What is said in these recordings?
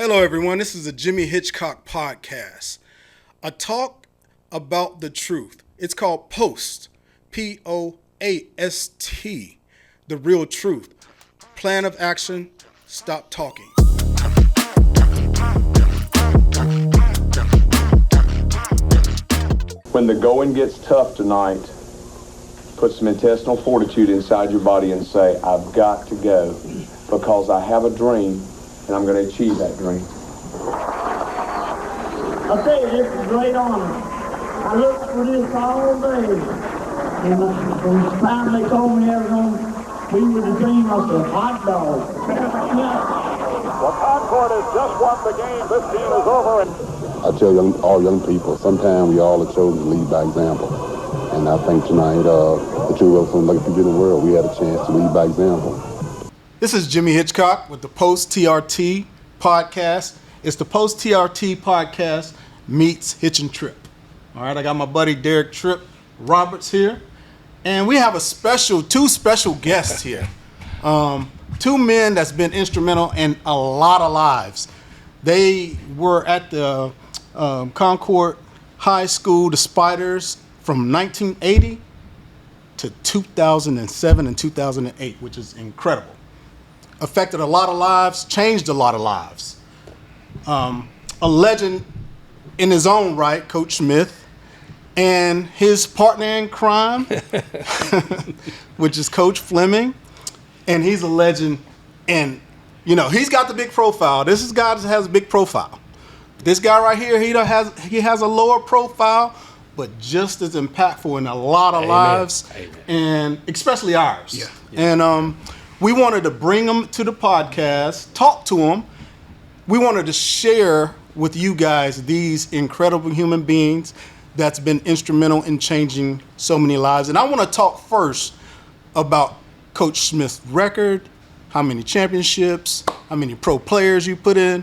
Hello, everyone. This is the Jimmy Hitchcock podcast, a talk about the truth. It's called P.O.A.S.T, P-O-A-S-T, the real truth. Plan of action, stop talking. When the going gets tough tonight, put some intestinal fortitude inside your body and say, I've got to go because I have a dream and I'm going to achieve that dream. I tell you, this is a great honor. I looked for this all day. And from the time they told me I was going to be with the team, I said, hot dog. Well, Concord has just won the game. This game is over. I tell all young people, sometimes we all are chosen to lead by example. And I think tonight, the two of us from Lucky People in the World, we had a chance to lead by example. This is Jimmy Hitchcock with the P.O.A.S.T TRT podcast. It's the P.O.A.S.T TRT podcast meets Hitch and Trip. All right, I got my buddy Derek Roberts here. And we have two special guests here. Two men that's been instrumental in a lot of lives. They were at the Concord High School, the Spiders, from 1980 to 2007 and 2008, which is incredible. Affected a lot of lives, changed a lot of lives. A legend in his own right, Coach Smith, and his partner in crime, which is Coach Fleming, and he's a legend. And you know, he's got the big profile. This is a guy that has a big profile. This guy right here, he has a lower profile, but just as impactful in a lot of lives, and especially ours. Yeah. And we wanted to bring him to the podcast, talk to him. We wanted to share with you guys these incredible human beings that's been instrumental in changing so many lives. And I want to talk first about Coach Smith's record, how many championships, how many pro players you put in,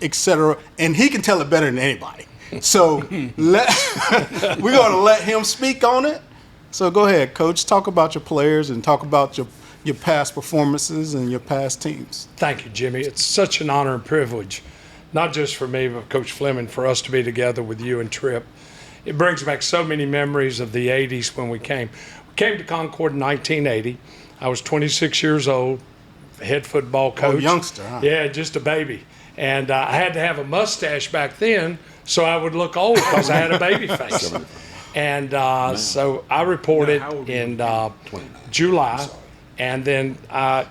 etc. And he can tell it better than anybody. So we're going to let him speak on it. So go ahead, Coach. Talk about your players and talk about your past performances and your past teams. Thank you, Jimmy. It's such an honor and privilege, not just for me, but Coach Fleming, for us to be together with you and Tripp. It brings back so many memories of the 80s when we came. We came to Concord in 1980. I was 26 years old, head football coach. Oh, youngster, huh? Yeah, just a baby. And I had to have a mustache back then so I would look old because I had a baby face. And so I reported in July, and then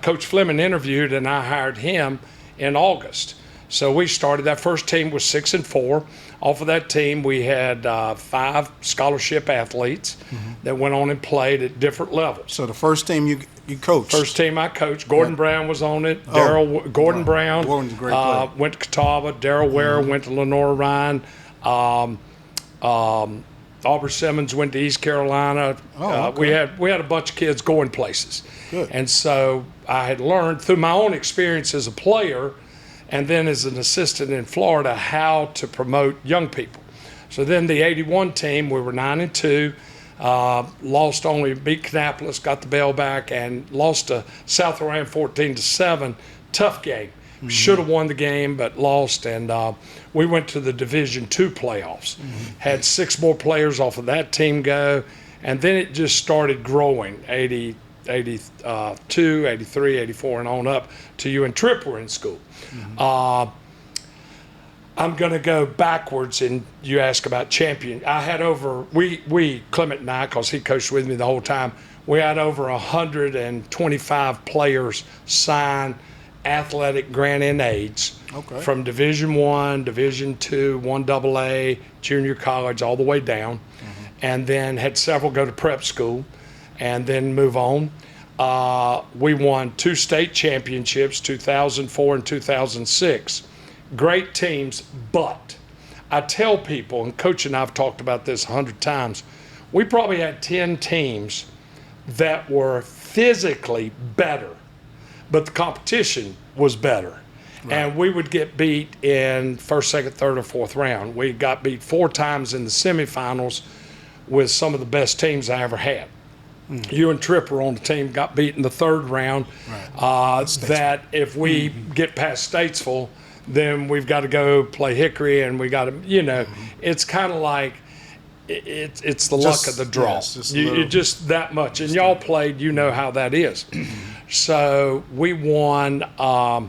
Coach Fleming interviewed, and I hired him in August. So we started. That first team was 6-4. Off of that team, we had 5 scholarship athletes that went on and played at different levels. So the first team you coached? First team I coached. Gordon Brown was on it. Gordon Brown Gordon's a great player. Went to Catawba. Darrell Ware went to Lenore Ryan. Aubrey Simmons went to East Carolina. Okay. We had a bunch of kids going places. Good. And so I had learned through my own experience as a player and then as an assistant in Florida how to promote young people. So then the 81 team, we were 9-2, beat Kannapolis, got the bell back, and lost to South Lorraine 14-7. Tough game. Should have won the game, but lost, and we went to the Division II playoffs. Had 6 more players off of that team go, and then it just started growing, 80, 82, 83, 84, and on up to you and Tripp were in school. I'm going to go backwards, and you ask about champion. I had Clement and I, because he coached with me the whole time, we had over 125 players sign athletic grant in aids from Division I, Division II, 1AA, junior college, all the way down, and then had several go to prep school and then move on. We won 2 state championships, 2004 and 2006. Great teams, but I tell people, and Coach and I have talked about this 100 times, we probably had 10 teams that were physically better, but the competition was better. Right. And we would get beat in first, second, third, or fourth round. We got beat 4 times in the semifinals with some of the best teams I ever had. You and Tripp were on the team, got beat in the 3rd round. Right. That if we get past Statesville, then we've got to go play Hickory, and we got to, it's kind of like it's the luck of the draw. Yes, You just that much, and y'all played. You know how that is. So we won. I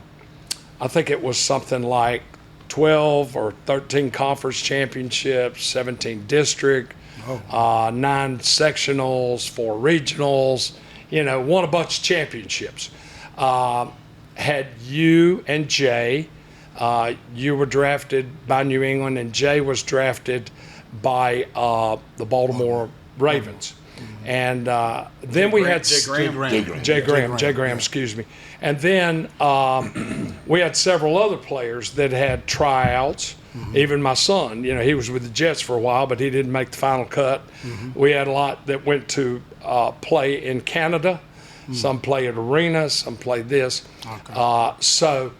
think it was something like 12 or 13 conference championships, 17 district, 9 sectionals, 4 regionals. Won a bunch of championships. Had you and Jay. You were drafted by New England, and Jay was drafted by the Baltimore Ravens. And then we had Jay Graham, excuse me. And then we had several other players that had tryouts. Even my son, he was with the Jets for a while, but he didn't make the final cut. We had a lot that went to play in Canada. Some played at Arena, some played this. So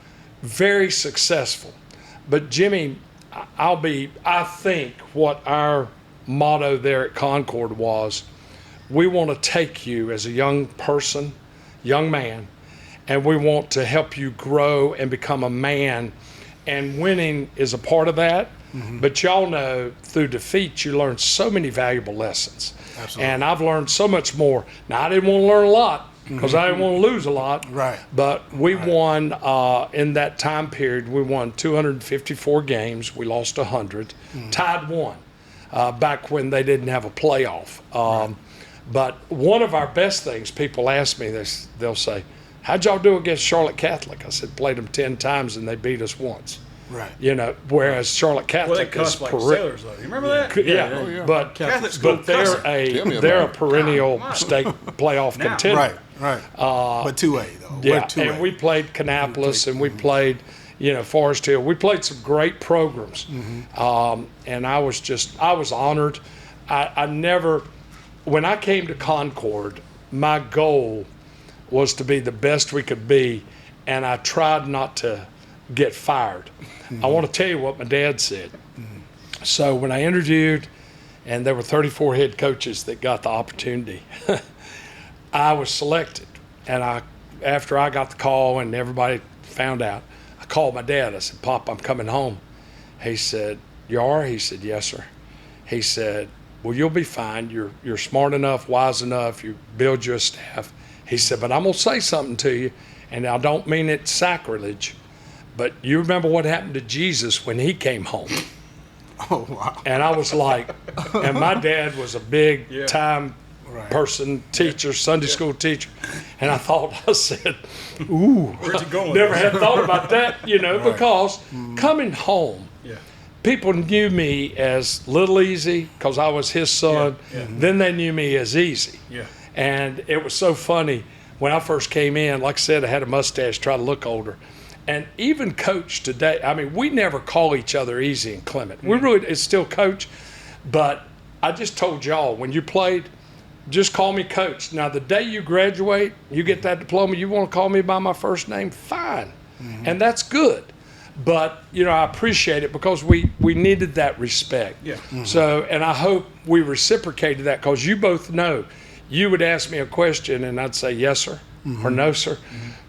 very successful. But Jimmy, I think what our motto there at Concord was, we want to take you as a young person, young man, and we want to help you grow and become a man. And winning is a part of that. But y'all know through defeat, you learn so many valuable lessons. Absolutely. And I've learned so much more. Now, I didn't want to learn a lot because I didn't want to lose a lot. Right. But we won, in that time period, we won 254 games. We lost 100. Tied one back when they didn't have a playoff. But one of our best things, people ask me this, they'll say, how'd y'all do against Charlotte Catholic? I said, played them 10 times and they beat us once. Right. Whereas Charlotte Catholic is like sailors, though. You remember that? Yeah. But me they're a about it. perennial state playoff contender. Right. But 2A though. Yeah. We're 2A. And we played Kannapolis and we played, Forest Hill. We played some great programs. And I was honored. I never, when I came to Concord, my goal was to be the best we could be, and I tried not to get fired. I want to tell you what my dad said. So when I interviewed, and there were 34 head coaches that got the opportunity, I was selected. And after I got the call and everybody found out, I called my dad. I said, Pop, I'm coming home. He said, you are? He said, yes, sir. He said, well, you'll be fine. You're smart enough, wise enough. You build your staff. He said, but I'm going to say something to you, and I don't mean it's sacrilege, but you remember what happened to Jesus when he came home. Oh, wow. And I was like, and my dad was a big time person, teacher, Sunday school teacher. And I said, ooh, Where's he going? Never had thought about that, because coming home, people knew me as Little Easy because I was his son. Then they knew me as Easy. And it was so funny. When I first came in, like I said, I had a mustache, try to look older. And even Coach today, I mean, we never call each other Easy and Clement. We really, it's still Coach. But I just told y'all, when you played, just call me Coach. Now, the day you graduate, you get that diploma, you want to call me by my first name, fine. And that's good. But, I appreciate it because we needed that respect. So, and I hope we reciprocated that because you both know, you would ask me a question and I'd say yes, sir, or no, sir.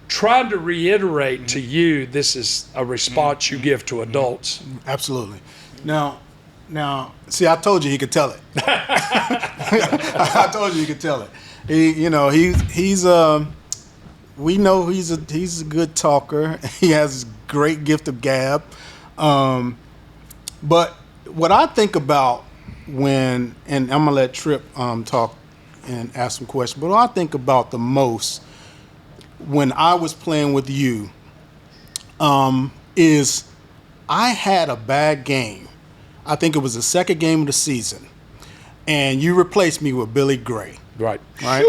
Trying to reiterate to you, this is a response you give to adults. Absolutely. Now, see, I told you he could tell it. I told you he could tell it. We know he's a good talker. He has a great gift of gab. But what I think about and I'm gonna let Tripp talk and ask some questions. But what I think about the most when I was playing with you is I had a bad game. I think it was the second game of the season, and you replaced me with Billy Gray. Right. Right.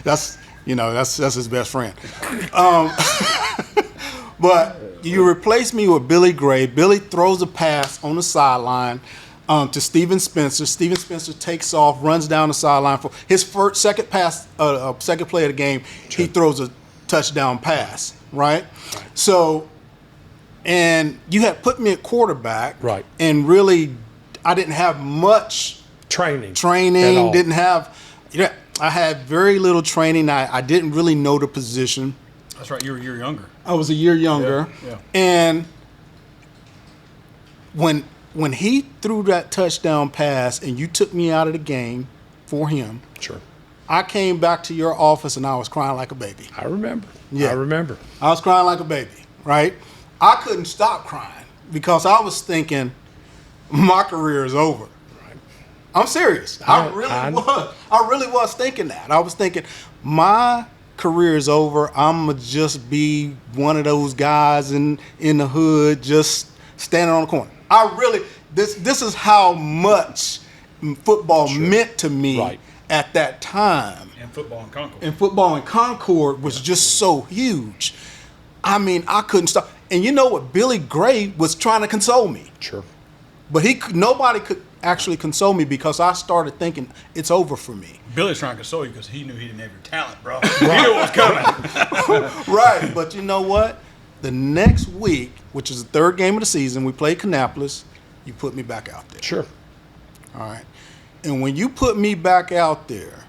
That's his best friend. But you replaced me with Billy Gray. Billy throws a pass on the sideline to Steven Spencer. Steven Spencer takes off, runs down the sideline for his second pass, second play of the game. He throws a touchdown pass, right? So, and you had put me at quarterback, right? And really, I didn't have much training. Didn't have. I had very little training. I didn't really know the position. That's right. You're younger. I was a year younger. Yeah. And when he threw that touchdown pass and you took me out of the game for him, Sure. I came back to your office and I was crying like a baby. I remember. Yeah. I remember. I was crying like a baby, right? I couldn't stop crying because I was thinking my career is over. Right. I'm serious. I really was thinking that. I was thinking my career is over. I'm going to just be one of those guys in the hood just standing on the corner. This is how much football meant to me at that time. And football in Concord. And football in Concord was just so huge. I mean, I couldn't stop. And you know what? Billy Gray was trying to console me. Sure. But nobody could actually console me because I started thinking it's over for me. Billy's trying to console you because he knew he didn't have your talent, bro. He knew what was coming. Right. But you know what? The next week, which is the third game of the season, we played Kannapolis. You put me back out there. Sure. All right. And when you put me back out there,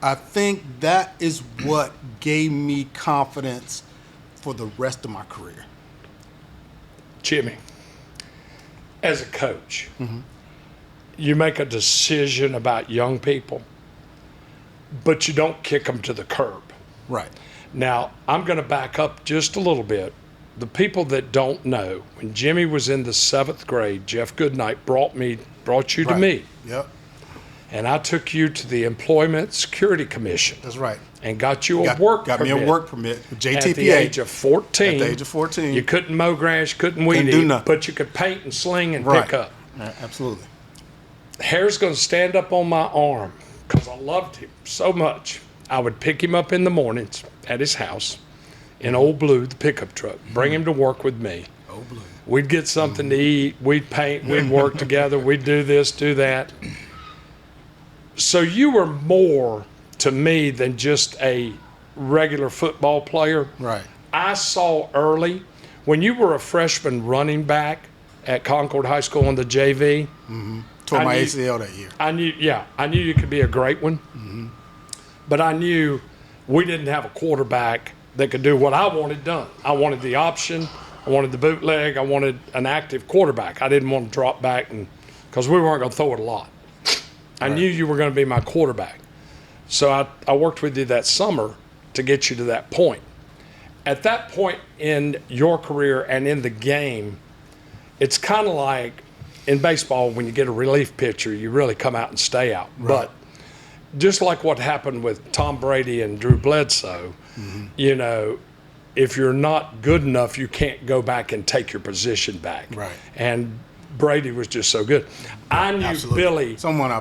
I think that is what gave me confidence for the rest of my career. Jimmy, as a coach, you make a decision about young people, but you don't kick them to the curb. Right. Now, I'm going to back up just a little bit. The people that don't know, when Jimmy was in the 7th grade, Jeff Goodnight brought you to me. Yep. And I took you to the Employment Security Commission. That's right. And got you a work permit. Got me a work permit with JTPA. At the age of 14. At the age of 14. You couldn't mow grass, couldn't weed do eat, nothing. but you could paint and sling and Right. pick up. Absolutely. Hair's going to stand up on my arm because I loved him so much. I would pick him up in the mornings at his house in Old Blue, the pickup truck, bring him to work with me. Old Blue. We'd get something to eat, we'd paint, we'd work together, we'd do this, do that. So you were more to me than just a regular football player. Right. I saw early, when you were a freshman running back at Concord High School in the JV. Tore my ACL that year. I knew you could be a great one. But I knew we didn't have a quarterback that could do what I wanted done. I wanted the option. I wanted the bootleg. I wanted an active quarterback. I didn't want to drop back because we weren't going to throw it a lot. I knew you were going to be my quarterback. So I worked with you that summer to get you to that point. At that point in your career and in the game, it's kind of like in baseball when you get a relief pitcher, you really come out and stay out. Right. But just like what happened with Tom Brady and Drew Bledsoe, you know, if you're not good enough, you can't go back and take your position back. Right. And Brady was just so good. I knew Absolutely. Billy.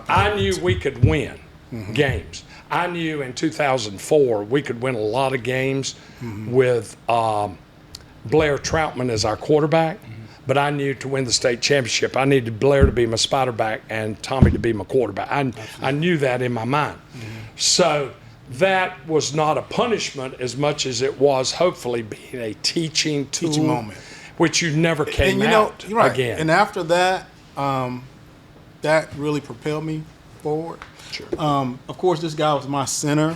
I knew we could win games. I knew in 2004 we could win a lot of games with Blair Troutman as our quarterback. But I knew to win the state championship, I needed Blair to be my spider back and Tommy to be my quarterback. I knew that in my mind. So that was not a punishment as much as it was hopefully being a teaching tool. Teaching moment. Which you never came and out again. And after that, that really propelled me forward. Sure. Of course, this guy was my center.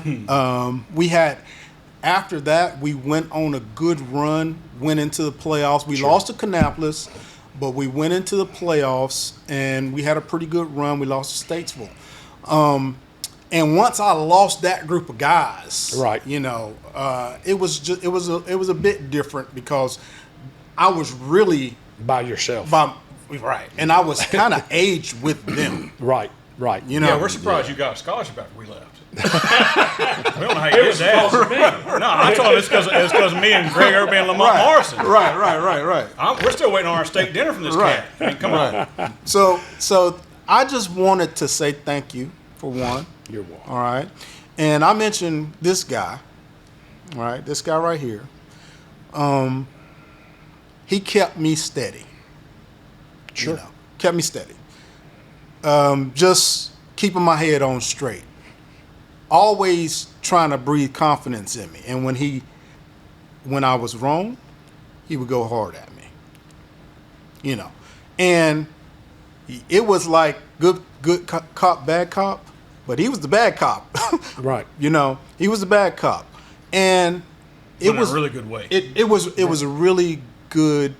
After that, we went on a good run, went into the playoffs. We lost to Kannapolis, but we went into the playoffs, and we had a pretty good run. We lost to Statesville. And once I lost that group of guys, you know, it was a bit different because I was really by yourself. Right. And I was kind of aged with them. Right. You know. Yeah, we're surprised you got a scholarship after we left. We don't know how you did that. Because of me. No, I told him it's because of me and Greg Irby and Lamont Morrison. Right. We're still waiting on our steak dinner from this cat. I mean, come on. So I just wanted to say thank you for one. You're welcome. All right. And I mentioned this guy. All right. This guy right here. He kept me steady. Sure. You know, kept me steady. Just keeping my head on straight. Always trying to breathe confidence in me. And when I was wrong, he would go hard at me. You know. And it was like good cop, bad cop, but he was the bad cop. Right. You know, he was the bad cop. And it was in a really good way. It was a really good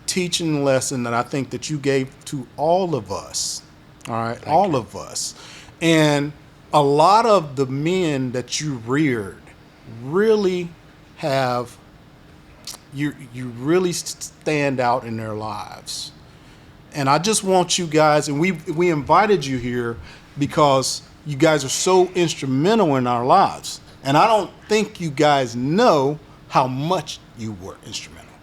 teaching lesson that I think that you gave to all of us. All right, all of us, and a lot of the men that you reared really have you really stand out in their lives. And I just want you guys, and we invited you here because you guys are so instrumental in our lives. And I don't think you guys know how much you were instrumental,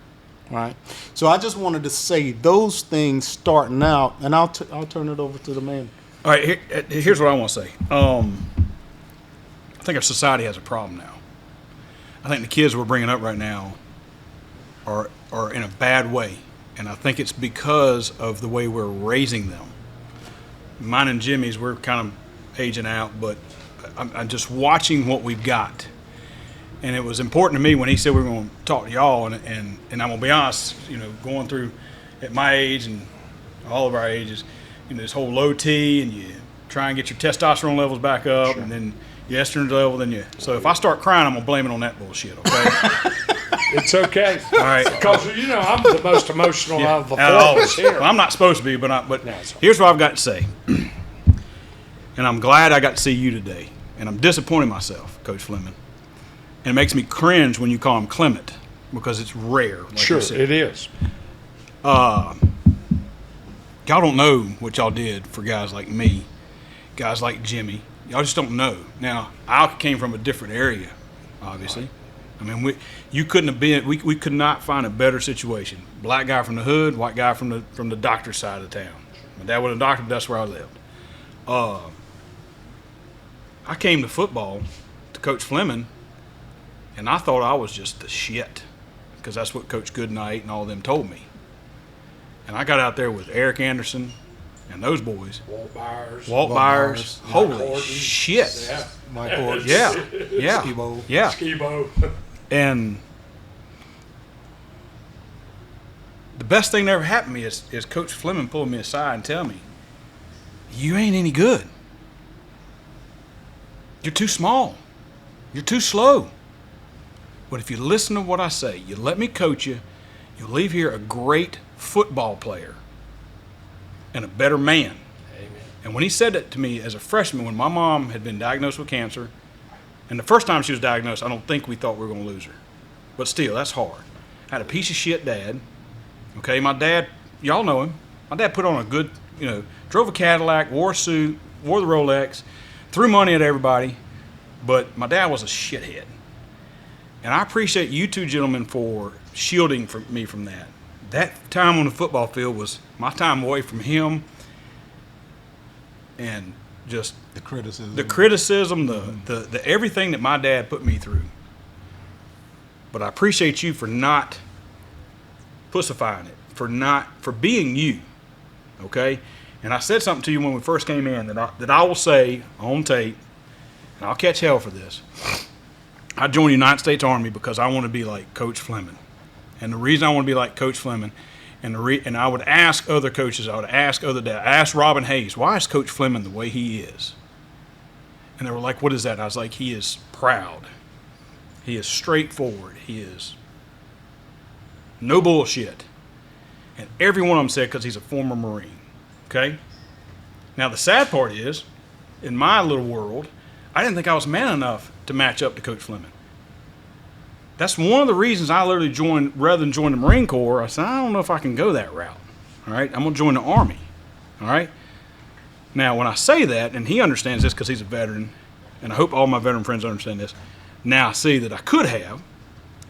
right? So I just wanted to say those things starting out, and I'll turn it over to the man. All right, here's what I want to say. I think our society has a problem now. I think the kids we're bringing up right now are in a bad way, and I think it's because of the way we're raising them. Mine and Jimmy's, we're kind of aging out, but I'm just watching what we've got. And it was important to me when he said we were going to talk to y'all, and I'm going to be honest, going through at my age and all of our ages, this whole low T, and you try and get your testosterone levels back up, and then your estrogen level, so if I start crying, I'm going to blame it on that bullshit, okay? It's okay. All right. Because, I'm the most emotional of the four of us here. Well, I'm not supposed to be, but No, here's what I've got to say. And I'm glad I got to see you today. And I'm disappointed myself, Coach Fleming. And it makes me cringe when you call him Clement, because it's rare. Like Sure, you said. it is. Y'all don't know what y'all did for guys like me, guys like Jimmy. Y'all just don't know. Now, I came from a different area, obviously. I mean, you couldn't have been. We could not find a better situation. Black guy from the hood, white guy from the doctor's side of town. My dad was a doctor. That's where I lived. I came to football to Coach Fleming, and I thought I was just the shit, because that's what Coach Goodnight and all them told me. And I got out there with Eric Anderson and those boys. Walt Byers. Holy shit. Yeah. Mike Horton. Yeah. Skibo. Yeah. Skibo. And the best thing that ever happened to me is Coach Fleming pulling me aside and telling me, you ain't any good. You're too small. You're too slow. But if you listen to what I say, you let me coach you, you'll leave here a great football player and a better man. Amen. And when he said that to me as a freshman, when my mom had been diagnosed with cancer, and the first time she was diagnosed, I don't think we thought we were going to lose her. But still, that's hard. I had a piece of shit dad. Okay, my dad, y'all know him. My dad put on a good, drove a Cadillac, wore a suit, wore the Rolex, threw money at everybody. But my dad was a shithead. And I appreciate you two gentlemen for shielding me from that. That time on the football field was my time away from him, and just The criticism. the everything that my dad put me through. But I appreciate you for not pussifying it, for being you, okay? And I said something to you when we first came in that I will say on tape, and I'll catch hell for this. I joined the United States Army because I want to be like Coach Fleming. And the reason I want to be like Coach Fleming, and I would ask other coaches, I asked Robin Hayes, why is Coach Fleming the way he is? And they were like, what is that? And I was like, he is proud. He is straightforward. He is no bullshit. And every one of them said because he's a former Marine. Okay? Now, the sad part is, in my little world, I didn't think I was man enough to match up to Coach Fleming. That's one of the reasons I literally joined, rather than join the Marine Corps, I said, I don't know if I can go that route. All right? I'm going to join the Army. All right? Now, when I say that, and he understands this because he's a veteran, and I hope all my veteran friends understand this, now I see that I could have,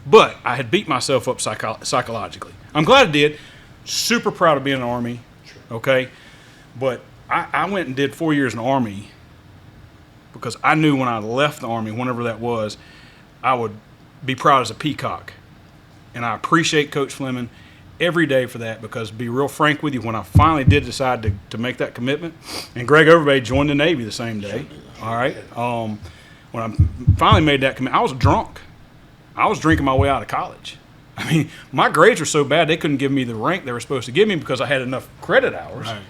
but I had beat myself up psychologically. I'm glad I did. Super proud of being in the Army. Okay? But I went and did 4 years in the Army because I knew when I left the Army, whenever that was, I would be proud as a peacock. And I appreciate Coach Fleming every day for that, because to be real frank with you, when I finally did decide to make that commitment, and Greg Overbay joined the Navy the same day, all right? When I finally made that commitment, I was drunk. I was drinking my way out of college. I mean, my grades were so bad they couldn't give me the rank they were supposed to give me because I had enough credit hours. Right.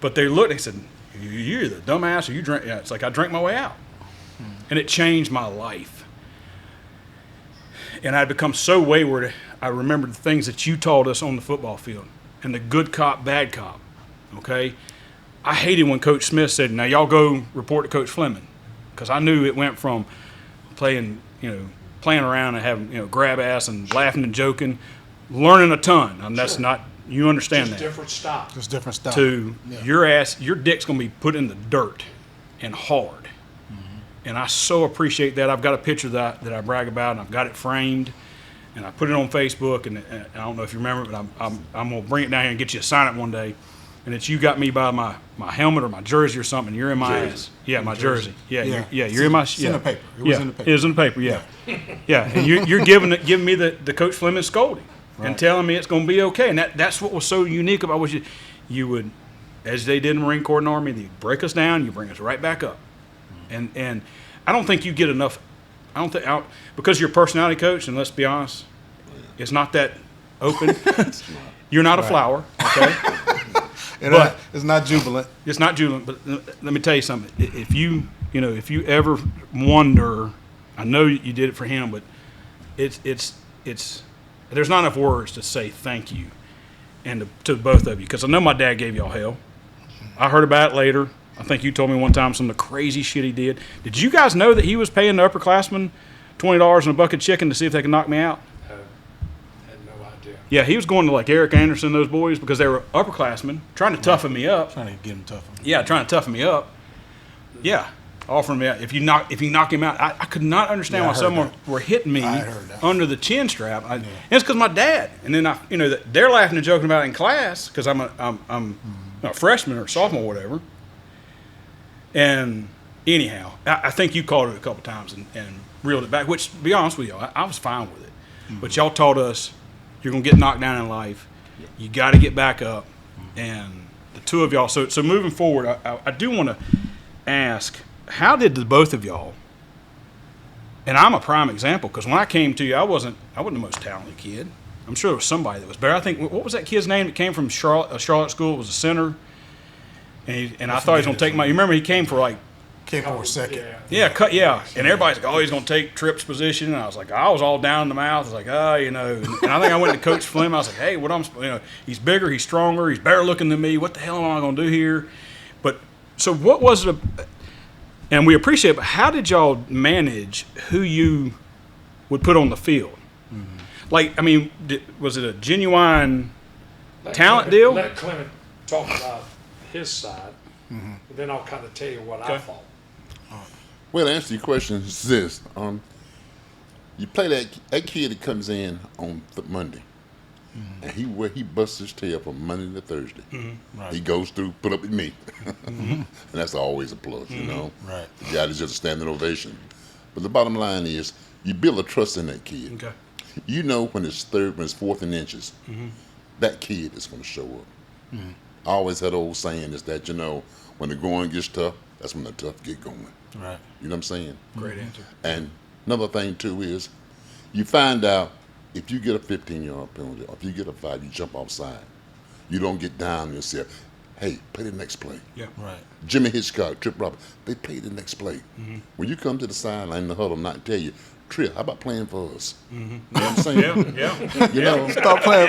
But they looked and said, you're the dumbass, or you drink. Yeah, it's like I drank my way out. And it changed my life. And I'd become so wayward, I remembered the things that you taught us on the football field and the good cop, bad cop, okay? I hated when Coach Smith said, now y'all go report to Coach Fleming, because I knew it went from playing around and having, grab ass and laughing and joking, learning a ton. And that's not, you understand Just that. different style. Just different stuff. To your dick's going to be put in the dirt and hard. And I so appreciate that. I've got a picture that I brag about, and I've got it framed, and I put it on Facebook. And I don't know if you remember, but I'm going to bring it down here and get you to sign it one day. And it's you got me by my helmet or my jersey or something. You're in my ass. Yeah, my jersey. Yeah. You're in my. It's in the paper. It was yeah, in the paper. It was in the paper. Yeah, yeah. And you're giving me the Coach Fleming scolding and telling me it's going to be okay. And that's what was so unique about what you would, as they did in the Marine Corps and Army, they'd break us down, you bring us right back up. And I don't think you get enough. Because you're a personality coach, and let's be honest, it's not that open. You're not a flower, okay? But it's not jubilant. It's not jubilant. But let me tell you something. If you ever wonder, I know you did it for him, but it's there's not enough words to say thank you, and to both of you, because I know my dad gave y'all hell. I heard about it later. I think you told me one time some of the crazy shit he did. Did you guys know that he was paying the upperclassmen $20 and a bucket of chicken to see if they could knock me out? Had no idea. Yeah, he was going to like Eric Anderson, those boys, because they were upperclassmen, trying to toughen me up. Trying to get him tougher. Yeah, trying to toughen me up. Yeah, offering me if you knock him out. I could not understand why someone were hitting me under the chin strap. And it's because my dad. And then they're laughing and joking about it in class because I'm a freshman or sophomore, or whatever. And anyhow, I think you called it a couple times and reeled it back, which, to be honest with you, I was fine with it. Mm-hmm. But y'all taught us you're going to get knocked down in life. Yeah. You got to get back up. Mm-hmm. And the two of y'all, so moving forward, I do want to ask, how did the both of y'all, and I'm a prime example, because when I came to you, I wasn't the most talented kid. I'm sure there was somebody that was better. I think, what was that kid's name that came from Charlotte school? It was a center. And I thought he was going to take you remember he came for a second. Yeah. And everybody's like, oh, he's going to take Tripp's position. And I was like, I was all down in the mouth. I was like, And I think I went to Coach Fleming. I was like, hey, he's bigger, he's stronger, he's better looking than me. What the hell am I going to do here? But so what was it? And we appreciate it, but how did y'all manage who you would put on the field? Mm-hmm. Was it a genuine talent deal? Let Clement talk about his side, and then I'll kind of tell you what I thought. Well, to answer your question is this: you play that kid that comes in on Monday, and he busts his tail from Monday to Thursday. Mm-hmm. Right. He goes through, put up with me, and that's always a plus, Right. The guy is just a standing ovation. But the bottom line is, you build a trust in that kid. Okay. When it's fourth and inches, that kid is going to show up. Mm-hmm. I always had an old saying is that, when the going gets tough, that's when the tough get going. Right. You know what I'm saying? Great answer. And another thing, too, is you find out if you get a 15-yard penalty or if you get a 5, you jump offside. You don't get down and say, hey, play the next play. Yeah. Right. Jimmy Hitchcock, Trip Roberts, they play the next play. Mm-hmm. When you come to the sideline in the huddle, not tell you, Trip, how about playing for us? Mm-hmm. You know what I'm saying? Yeah. Stop playing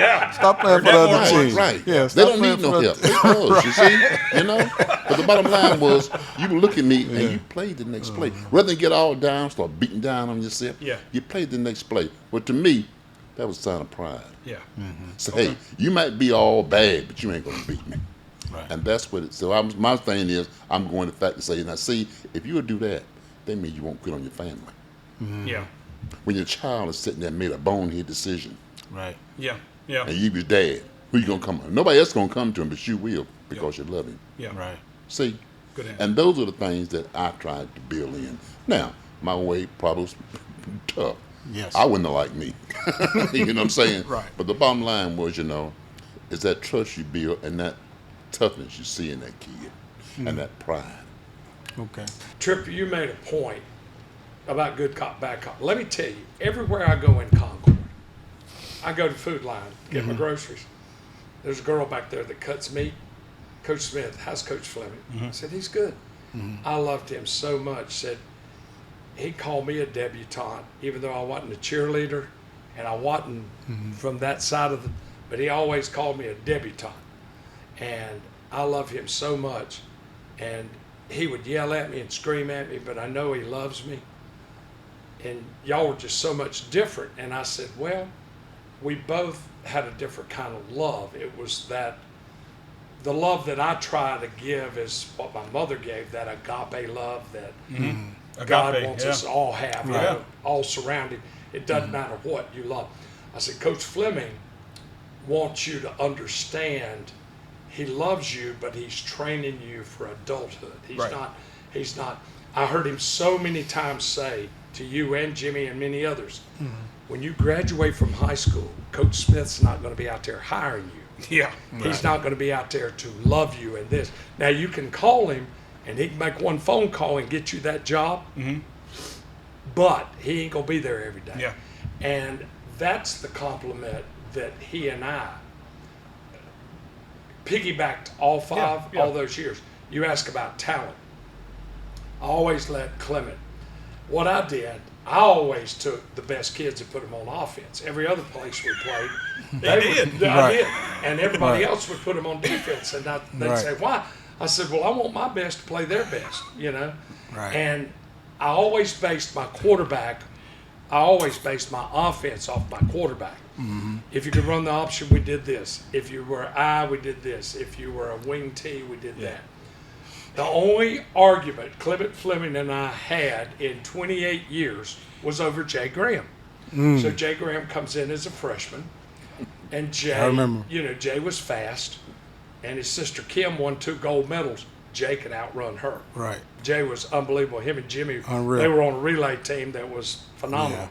for the other team. Right. Yeah, they don't need no help. They us, you see? But the bottom line was, you look at me and you played the next play. Rather than get all down, start beating down on yourself, you played the next play. But to me, that was a sign of pride. Yeah. Mm-hmm. So, hey, you might be all bad, but you ain't going to beat me. Right. And that's what it. So my thing is, I'm going to fact to say, now see, if you would do that means you won't quit on your family. Mm-hmm. Yeah. When your child is sitting there and made a bonehead decision. Right. Yeah. Yeah. And you his dad, who you gonna come on? Nobody else gonna come to him, but you will because you love him. Yeah. Right. See? Good answer. And those are the things that I tried to build in. Now, my way probably was tough. Yes. I wouldn't have liked me. You know what I'm saying? Right. But the bottom line was, is that trust you build and that toughness you see in that kid and that pride. Okay. Tripp, you made a point about good cop, bad cop. Let me tell you, everywhere I go in Concord, I go to Food Line, get my groceries. There's a girl back there that cuts meat. Coach Smith, how's Coach Fleming? I said, he's good. I loved him so much. Said, he called me a debutante, even though I wasn't a cheerleader. and I wasn't from that side of the, but he always called me a debutante. And I love him so much. And he would yell at me and scream at me, but I know he loves me. And y'all were just so much different. And I said, well, we both had a different kind of love. It was that the love that I try to give is what my mother gave, that agape love that God wants us to all have, you know, all surrounding. It doesn't matter what you love. I said, Coach Fleming wants you to understand he loves you, but he's training you for adulthood. He's not, I heard him so many times say to you and Jimmy and many others, when you graduate from high school, Coach Smith's not going to be out there hiring you. Yeah. He's not going to be out there to love you and this. Now you can call him and he can make one phone call and get you that job, but he ain't going to be there every day. Yeah. And that's the compliment that he and I piggybacked all those years. You ask about talent. I always let Clement. What I did, I always took the best kids and put them on offense. Every other place we played, I did. And everybody else would put them on defense. And they'd say, why? I said, well, I want my best to play their best, you know. Right. And I always based my offense off my quarterback. If you could run the option, we did this. If you were I, we did this. If you were a wing T, we did that. The only argument Clement Fleming and I had in 28 years was over Jay Graham. So Jay Graham comes in as a freshman, and Jay, I remember. you know, Jay was fast, and his sister Kim won 2 gold medals. Jay could outrun her. Right. Jay was unbelievable. Him and Jimmy, Unreal. they were on a relay team that was phenomenal.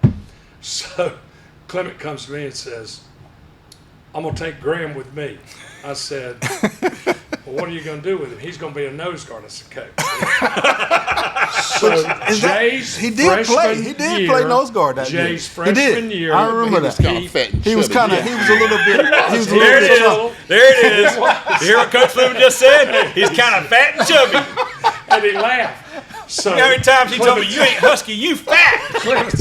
So Clement comes to me and says, I'm going to take Graham with me. I said, well, what are you going to do with him? He's going to be a nose guard. I said, Coach. So Jay's he did play. He did play nose guard that year. Jay's freshman year. I remember that. He was kind of. He was a little bit. He was a There little it bit is. chubby. There it is. You hear what Coach Fleming just said? He's kind of fat and chubby. And he laughed. So You know how many times he told me, you ain't husky, you fat. Clement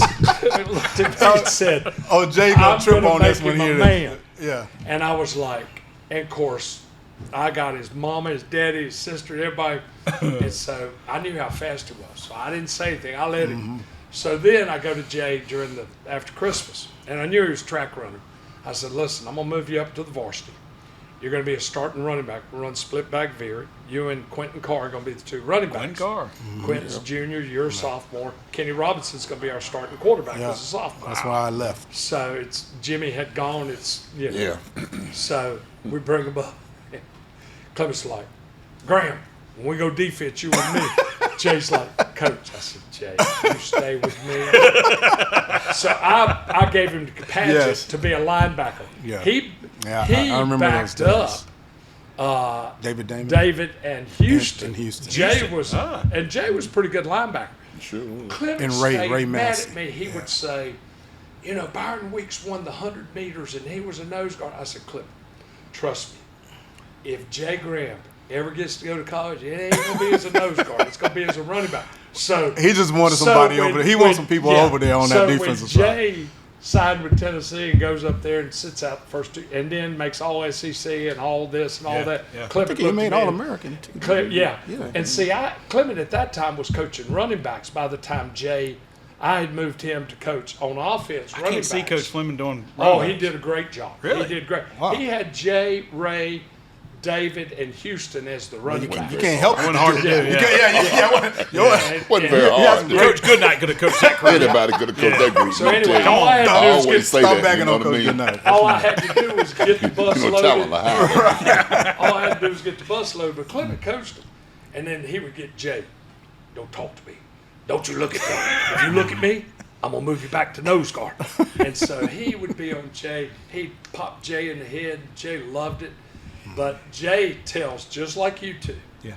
looked at me and said, Oh, Jay gonna I'm trip gonna on this make one him here. a man. Yeah. And I was like, and of course, I got his mama, his daddy, his sister, everybody. And so I knew how fast he was. So I didn't say anything. I let him. So then I go to Jay after Christmas. And I knew he was a track runner. I said, listen, I'm going to move you up to the varsity. You're going to be a starting running back. We'll run split back veer. You and Quentin Carr are going to be the 2 running backs. Quentin's junior, you're a sophomore. Kenny Robinson's going to be our starting quarterback as a sophomore. That's why I left. So it's Jimmy had gone. It's, you know. Yeah. So we bring him up. Clement's like, Graham, when we go defense, you with me. Jay's like, Coach. I said, Jay, you stay with me. So I gave him the capacity to be a linebacker. Yeah. He I remember backed those up David Damon. David and Houston. And Houston. Jay was and Jay was a pretty good linebacker. Sure. Clement And Ray stayed mad Massey. at me. He would say, you know, Byron Weeks won the 100 meters and he was a nose guard. I said, Clement, trust me. If Jay Graham ever gets to go to college, it ain't going to be as a nose guard. It's going to be as a running back. So He just wanted somebody over there. He wants some people over there on that defensive so when side. Jay signed with Tennessee and goes up there and sits out the first 2, and then makes all SEC and all this and all that. Yeah. I Clement think he looked made at me and- All-American too. Yeah. Yeah. And see, Clement at that time was coaching running backs. By the time I had moved him to coach on offense. I running can't see backs. Coach Fleming doing Oh, running he backs. did a great job. Really? He did great. Wow. He had Jay, Ray, David, and Houston as the running backs. You can't help it. Wasn't hard to do. You Yeah. can't- yeah. Wasn't very hard. Coach Goodnight could have coached that crowd. Anybody could have coached that group. So anyway, all I had I to do was always get say Stop that. bagging You know on what I Coach mean? Goodnight. all I had to do was get the bus You know, talent loaded. high. All I had to do was get the bus loaded. But Clement coached him, and then he would get Jay. Don't talk to me. Don't you look at me. If you look at me, I'm gonna move you back to nose guard. And so he would be on Jay. He'd pop Jay in the head. Jay loved it. But Jay tells, just like you two. Yeah.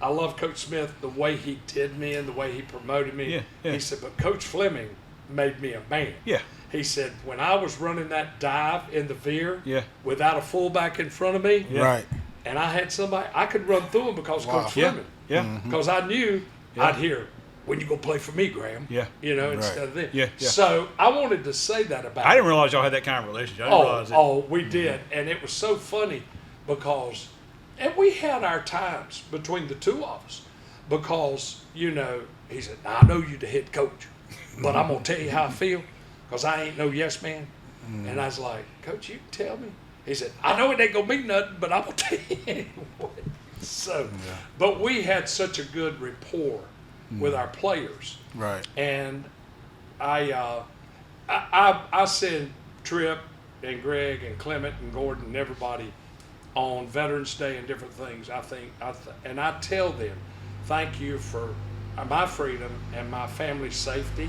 I love Coach Smith, the way he did me and the way he promoted me. Yeah, yeah. He said, but Coach Fleming made me a man. Yeah. He said, when I was running that dive in the veer Yeah. without a fullback in front of me, Yeah. Right. and I had somebody, I could run through him because of Coach Yeah. Fleming. Yeah. Because I knew I'd hear, when you gonna play for me, Graham? Yeah. Instead of this. Yeah, yeah. So I wanted to say that about I didn't realize y'all had that kind of relationship. I didn't realize it. We did. And it was so funny because, and we had our times between the two of us because, he said, I know you the head coach, but I'm going to tell you how I feel because I ain't no yes man. And I was like, Coach, you can tell me. He said, I know it ain't going to be nothing, but I'm going to tell you anyway. So, but we had such a good rapport with our players. Right. And I send Tripp and Greg and Clement and Gordon and everybody on Veterans Day and different things. And I tell them, thank you for my freedom and my family's safety.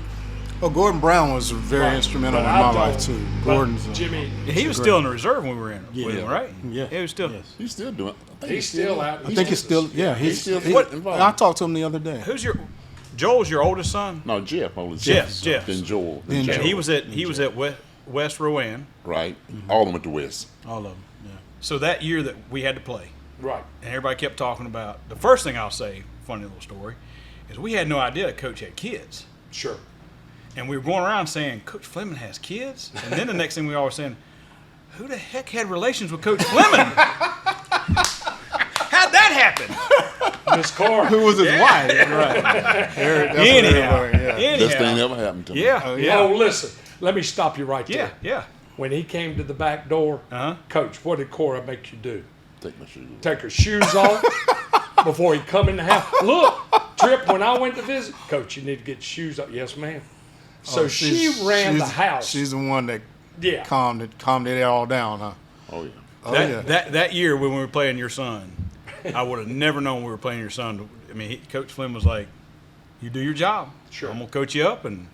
Well, Gordon Brown was very instrumental in my life too. Gordon's Jimmy. He was still in the reserve when we were in with him, right? Yeah. He was still. Yes. He's still doing. He's still out. I think he's still. Yeah, he's still he- involved. I talked to him the other day. Who's Joel's your oldest son? No, Jeff. Only Jeff. Then Joel. Then And Joel. he was at West Rowan. Right. All of them went to West. All of them. Yeah. So that year that we had to play, Right. and everybody kept talking about the first thing I'll say, funny little story, is we had no idea that Coach had kids. Sure. And we were going around saying, Coach Fleming has kids? And then the next thing we all were saying, who the heck had relations with Coach Fleming? How'd that happen? Miss Carr. Who was his wife? Right. Anyhow. Best thing ever happened to me. Yeah, yeah. Oh, listen. Let me stop you right Yeah, there. yeah. When he came to the back door, Coach, what did Cora make you do? Take my shoes. Take her shoes off before he come in the house. Look, Tripp, when I went to visit, Coach, you need to get your shoes off. Yes, ma'am. So she ran the house. She's the one that Yeah. calmed it all down, huh? Oh yeah. Oh yeah. That year when we were playing your son, I would have never known we were playing your son. I mean, Coach Flynn was like, "You do your job. Sure. I'm gonna coach you up." And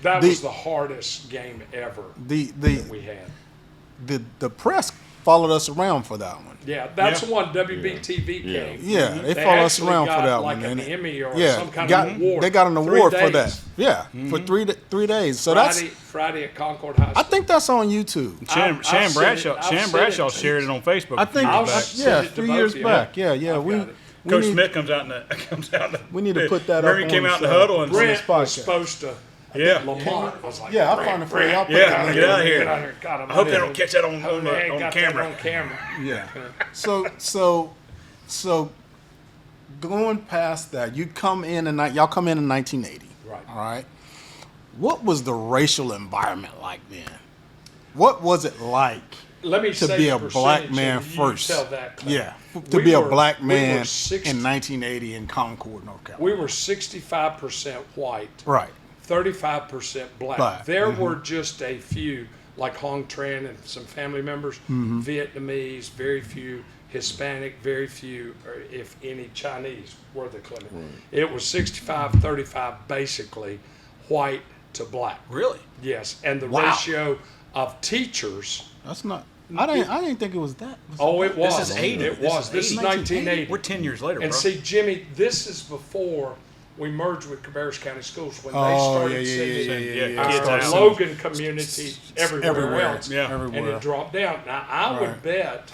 That was the hardest game ever that we had. The press followed us around for that one. Yeah, that's Yeah. the one WBTV came. Yeah, they followed us actually around got for that like one. an and Emmy or yeah, some kind got, of award. They got an 3 award for that. days. Yeah, for 3 days. So Friday at Concord High School. I think that's on YouTube. Shannon I've Bradshaw seen it. shared it on Facebook. I think, I'll yeah, send it to 3 both years of you. back. Yeah. I've We got it. Coach need, Smith comes out. we need to put that Remember up. he came on out in the the huddle and Brent podcast. was supposed to. Yeah. Lamont was like, Yeah, I'll find it for you. I'll put Yeah, it get out of here. Get out of here. God, I hope they don't catch that on camera. On camera. Yeah. So going past that, y'all come in in 1980. Right. All right. What was the racial environment like then? What was it like Let me to say be the a black percentage, man and you first? Tell that, Clint. Yeah. To We be a were- black we man were 60 in 1980 in Concord, North Carolina. We were 65% white, Right. 35% black. Black. There were just a few, like Hong Tran and some family members, Vietnamese, very few, Hispanic, very few, or if any, Chinese were the Clement. It was 65-35 basically, white to black. Really? Yes, and the Wow. ratio of teachers. That's not. I didn't think it was that. Oh, it was. This is 80. It was. This is 1980. We're 10 years later, And bro. see, Jimmy, this is before we merged with Cabarrus County Schools when they Oh, started yeah, sending yeah, our kids out. Logan community everywhere else. Yeah. And Everywhere. it dropped down. Now, I would Right. bet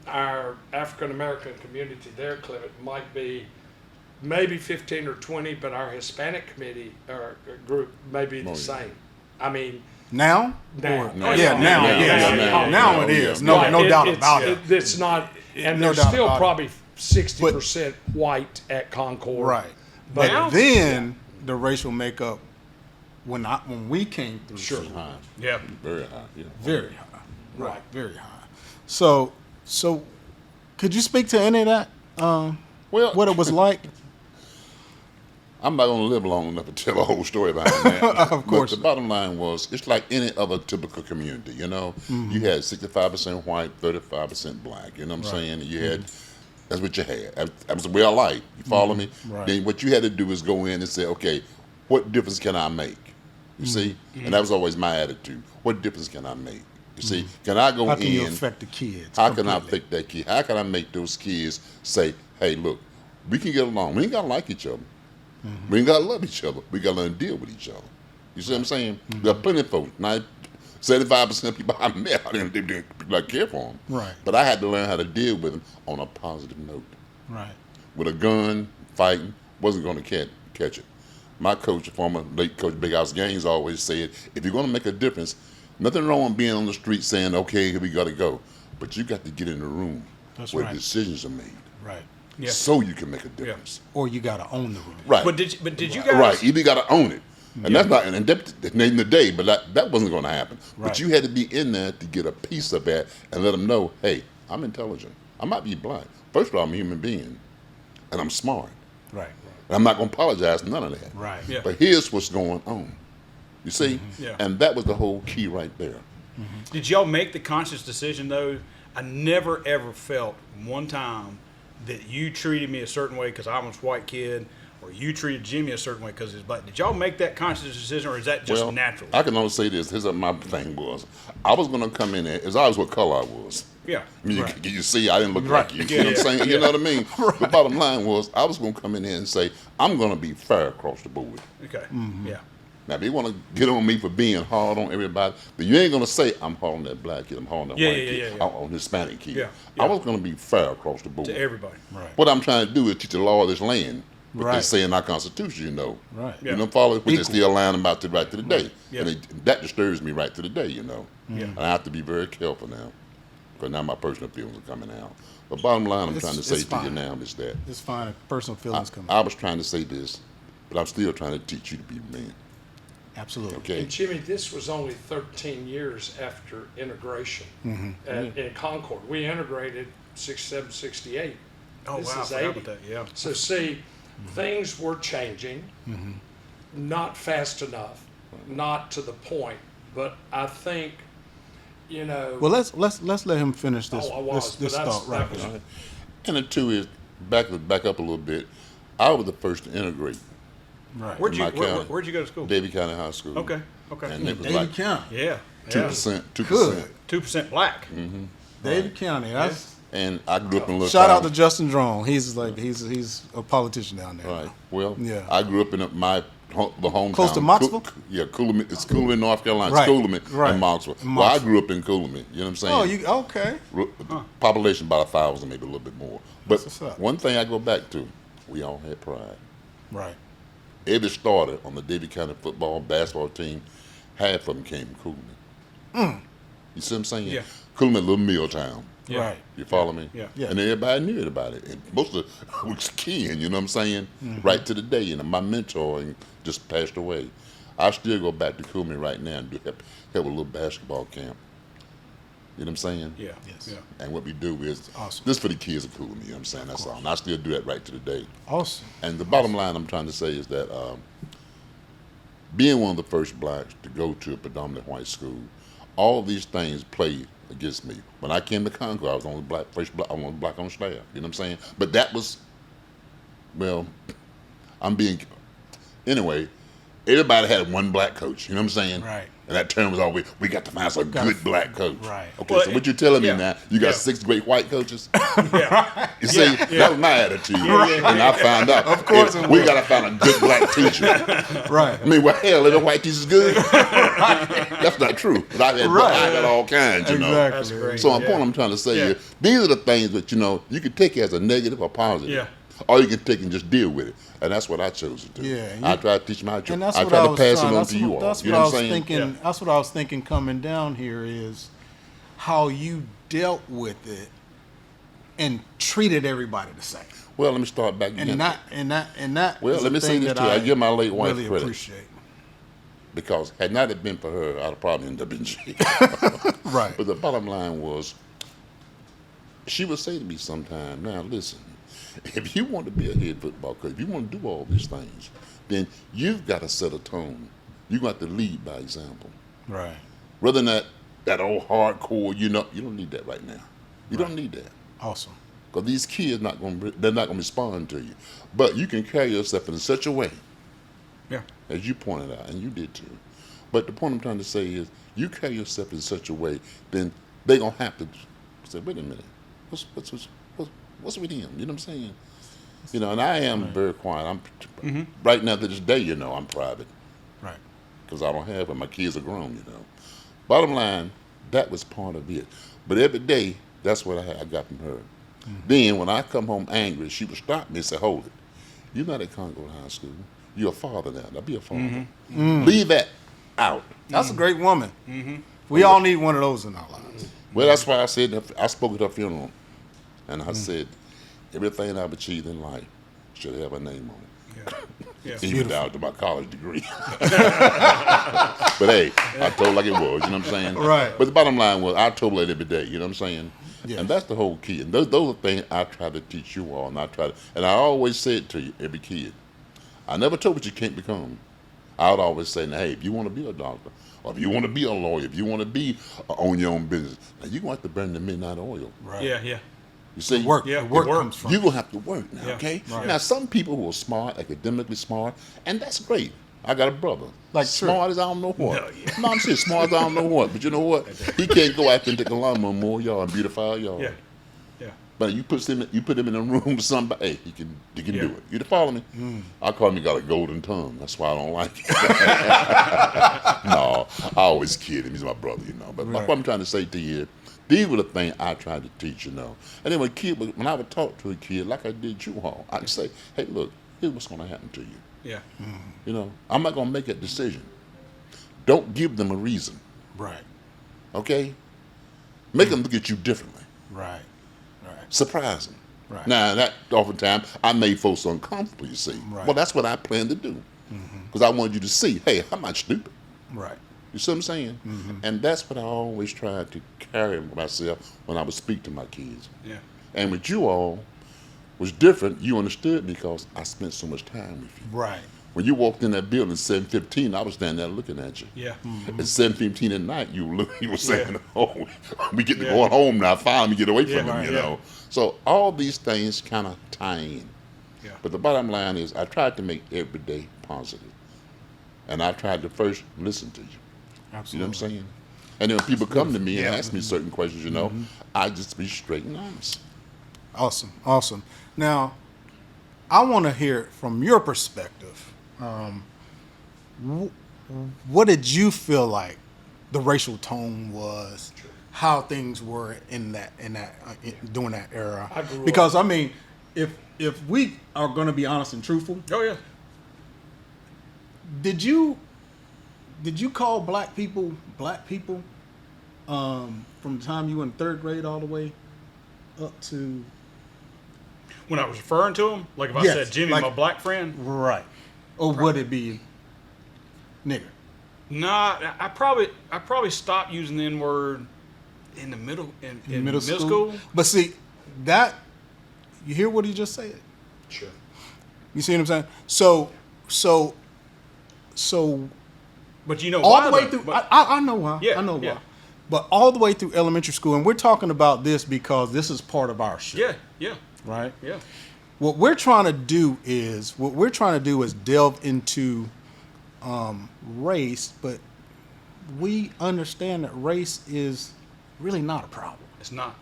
our African American community there, Clement, might be maybe 15 or 20, but our Hispanic committee or group may be the same. I mean, Now? now. No, Yeah, now, yeah, now it is. No doubt about it. It's not, and No there's doubt still about it. probably 60% white at Concord. Right. But But then the racial makeup when we came through. Sure. was high. Yeah. Very high. Yeah. Very high. Right. Very high. So could you speak to any of that? Well, What it was like? I'm not going to live long enough to tell a whole story about it. Of course. But the bottom line was, it's like any other typical community, you know. You had 65% white, 35% black, you know what I'm saying? And you had, that's what you had. That was the way I life. You follow me? Right. Then what you had to do is go in and say, okay, what difference can I make? You see? And that was always my attitude. What difference can I make? You see? Can I go How in? can you affect the kids? How can I completely? affect that kid? How can I make those kids say, hey, look, we can get along. We ain't got to like each other. We ain't got to love each other. We got to learn to deal with each other. You see what I'm saying? There are plenty of folks. 75% of people I met, I didn't care for them. Right. But I had to learn how to deal with them on a positive note. Right. With a gun, fighting, wasn't going to catch it. My coach, former late coach Big House Gaines, always said, if you're going to make a difference, nothing wrong with being on the street saying, okay, here we got to go. But you got to get in the room where decisions are made. Right. Yeah. So you can make a difference. Or you got to own the room. Right. But did you guys? Right. You got to own it. And that's not in the day, but that wasn't going to happen. Right. But you had to be in there to get a piece of that and let them know, hey, I'm intelligent. I might be blind. First of all, I'm a human being, and I'm smart. Right. And I'm not going to apologize, none of that. Right. Yeah. But here's what's going on. You see? Yeah. And that was the whole key right there. Did y'all make the conscious decision though? I never ever felt one time that you treated me a certain way because I was a white kid, or you treated Jimmy a certain way because he's black. Did y'all make that conscious decision, or is that just natural? I can only say this. Here's what my thing was. I was going to come in there as I was what color I was. Yeah. I mean, you see, I didn't look like you. Yeah, You know what I'm saying? yeah. You know what I mean? The bottom line was I was going to come in there and say, I'm going to be fair across the board. Okay. Yeah. Now, if they want to get on me for being hard on everybody, then you ain't going to say, I'm hard on that black kid, I'm hard on that white kid, I'm on Hispanic kid. Yeah, I was going to be fair across the board. To everybody. Right. What I'm trying to do is teach the law of this land. What they Right. say in our Constitution, you know. Right. You know, follow it, which is Equal. still lying about to right to the day. Yeah. And that disturbs me right to the day, you know. Yeah. And I have to be very careful now, because now my personal feelings are coming out. But bottom line, I'm trying to say it's to you fine. now is that It's fine if personal feelings come I out. was trying to say this, but I'm still trying to teach you to be a man. Absolutely. Okay. And Jimmy, this was only 13 years after integration in Concord. We integrated 67, 68. Oh This wow, I is forgot 80. about that. Yeah. So see, things were changing, not fast enough, not to the point. But I think, you know. Well, let's let him finish this I was, this but thought right that was- there. And the two is, back up a little bit, I was the first to integrate Right. Where'd you my county. where'd you go to school? Davie County High School. Okay. Okay. And it was Davie like County. Yeah. 2%. Good. 2% black. Davie County. That's And I grew up in a little shout town. out to Justin Drone. He's a politician down there. Right. Well, Yeah. I grew up in the hometown. Close to Moxville? Yeah, Coolman. It's Coolman, North Carolina. Right, It's Coolman right. and Moxville. In Well, I Moxville. grew up in Coolman. You know what I'm saying? Oh, you okay? Population about 1,000, maybe a little bit more. But That's what's up. one thing I go back to, we all had pride. Right. Every starter on the Davie County football, basketball team, half of them came from Coolman. You see what I'm saying? Yeah. Coolman, little mill town. Yeah. Right. You follow me? Yeah. Yeah. And everybody knew about it. And most of it was kin, you know what I'm saying? Right to the day. You know, my mentor just passed away. I still go back to Coolman right now and help a little basketball camp. You know what I'm saying? Yeah. Yes. Yeah. And what we do is, Awesome. this for the kids of Coolman, you know what I'm saying? That's all. And I still do that right to the day. Awesome. And the bottom line I'm trying to say is that being one of the first blacks to go to a predominantly white school, all these things played against me. When I came to Concord, I was only I was black on staff. You know what I'm saying? But that was, well, anyway, everybody had one black coach. You know what I'm saying? Right. And that term was always, we got to find some good black coach. Right. Okay, Well, so what you telling me yeah. now? You got Yeah. 6 great white coaches? Yeah. You see, that was my attitude. And I found out, of course if it we was. got to find a good black teacher. Right. I mean, well, hell, if the white teacher's good, that's not true. But I got all kinds, you know. Exactly. That's great. So, Yeah. point I'm trying to say Yeah. is, these are the things that, you know, you can take as a negative or positive. Yeah. Or you can take and just deal with it. And that's what I chose to do. Yeah, and I try to teach my And children. that's I what try I to was pass trying. it on That's to you what, all. that's You what know I what was I'm saying? thinking. Yeah. That's what I was thinking coming down here is how you dealt with it and treated everybody the same. Well, let me start back again. And that Well, is let a me say thing this that too. I give my late wife really credit. appreciate. Because had not it been for her, I'd have probably ended up in jail. Right. But the bottom line was, she would say to me sometime, now listen, if you want to be a head football coach, if you want to do all these things, then you've got to set a tone. You're going to have to lead by example. Right. Rather than that old hardcore, you don't need that right now. You don't need that. Awesome. Because these kids they're not going to respond to you. But you can carry yourself in such a way, Yeah. as you pointed out, and you did too. But the point I'm trying to say is, you carry yourself in such a way, then they're going to have to say, wait a minute, what's with him? You know what I'm saying? You know, and I am very quiet. Right now to this day, you know, I'm private. Right. Because I don't have it. My kids are grown, you know. Bottom line, that was part of it. But every day, that's what I got from her. Then when I come home angry, she would stop me and say, hold it. You're not at Concord High School. You're a father now. Now be a father. Leave that out. That's a great woman. We all need one of those in our lives. Well, that's why I said, I spoke at her funeral, and I said, everything I've achieved in life should have a name on it. Yeah. Even down to my college degree. But hey, I told her like it was, you know what I'm saying? Right. But the bottom line was, I told her that every day, you know what I'm saying? Yes. And that's the whole key. And those are things I try to teach you all, and I always say it to you, every kid. I never told what you can't become. I would always say, now, hey, if you want to be a doctor, or if you want to be a lawyer, if you want to be own your own business, now you're going to have to burn the midnight oil. Right. Yeah. You see, Work. Yeah, Work work. comes from. you're going to have to work now, Yeah. okay? Right. Now, some people who are smart, academically smart, and that's great. I got a brother. Like smart as I don't know what. No, yeah. No, I'm serious, smart as I don't know what. But you know what? He can't go out there and take a lawnmower, mow yard, and beautify a yard. Yeah. But you put him in a room with somebody, hey, he can Yeah. do it. You follow me? I call him, he got a golden tongue. That's why I don't like it. No, I always kid him. He's my brother, you know. But Right. what I'm trying to say to you, these were the things I tried to teach, you know. And then when I would talk to a kid, like I did you all, I'd say, hey, look, here's what's going to happen to you. Yeah. You know, I'm not going to make that decision. Don't give them a reason, Right. okay? Make them look at you differently. Right. Surprise them. Right. Now, that oftentimes I made folks uncomfortable, you see. Right. Well, that's what I plan to do. Because I wanted you to see, hey, I'm not stupid. Right. You see what I'm saying? And that's what I always tried to carry myself when I would speak to my kids. Yeah. And with you all, was different. You understood because I spent so much time with you. Right. When you walked in that building at 7:15, I was standing there looking at you. Yeah. At 7:15 at night, you were saying, Yeah. "Oh, we get to Yeah. go home now. Finally, get away from Yeah, him." right, You yeah. know. So all these things kind of tie in. Yeah. But the bottom line is, I tried to make every day positive, and I tried to first listen to you. Absolutely. You know what I'm saying? And then when people come to me and ask me certain questions, you know, I just be straight and honest. Awesome. Now, I want to hear from your perspective. What did you feel like the racial tone was? How things were during that era? I grew Because I mean, if we are going to be honest and truthful, Oh yeah. did you call black people from the time you were in third grade all the way up to When I was referring to him, like if I Yes, said Jimmy, like- my black friend, right, or would it be nigger? nah, I probably stopped using the N word in the middle in Middle school? But see, that you hear what he just said. Sure. You see what I'm saying? So But you know all why the way though? through. But- I know why. Yeah, I know why. yeah. But all the way through elementary school, and we're talking about this because this is part of our show. yeah, Right. yeah. What we're trying to do is delve into race, but we understand that race is really not a problem. It's not.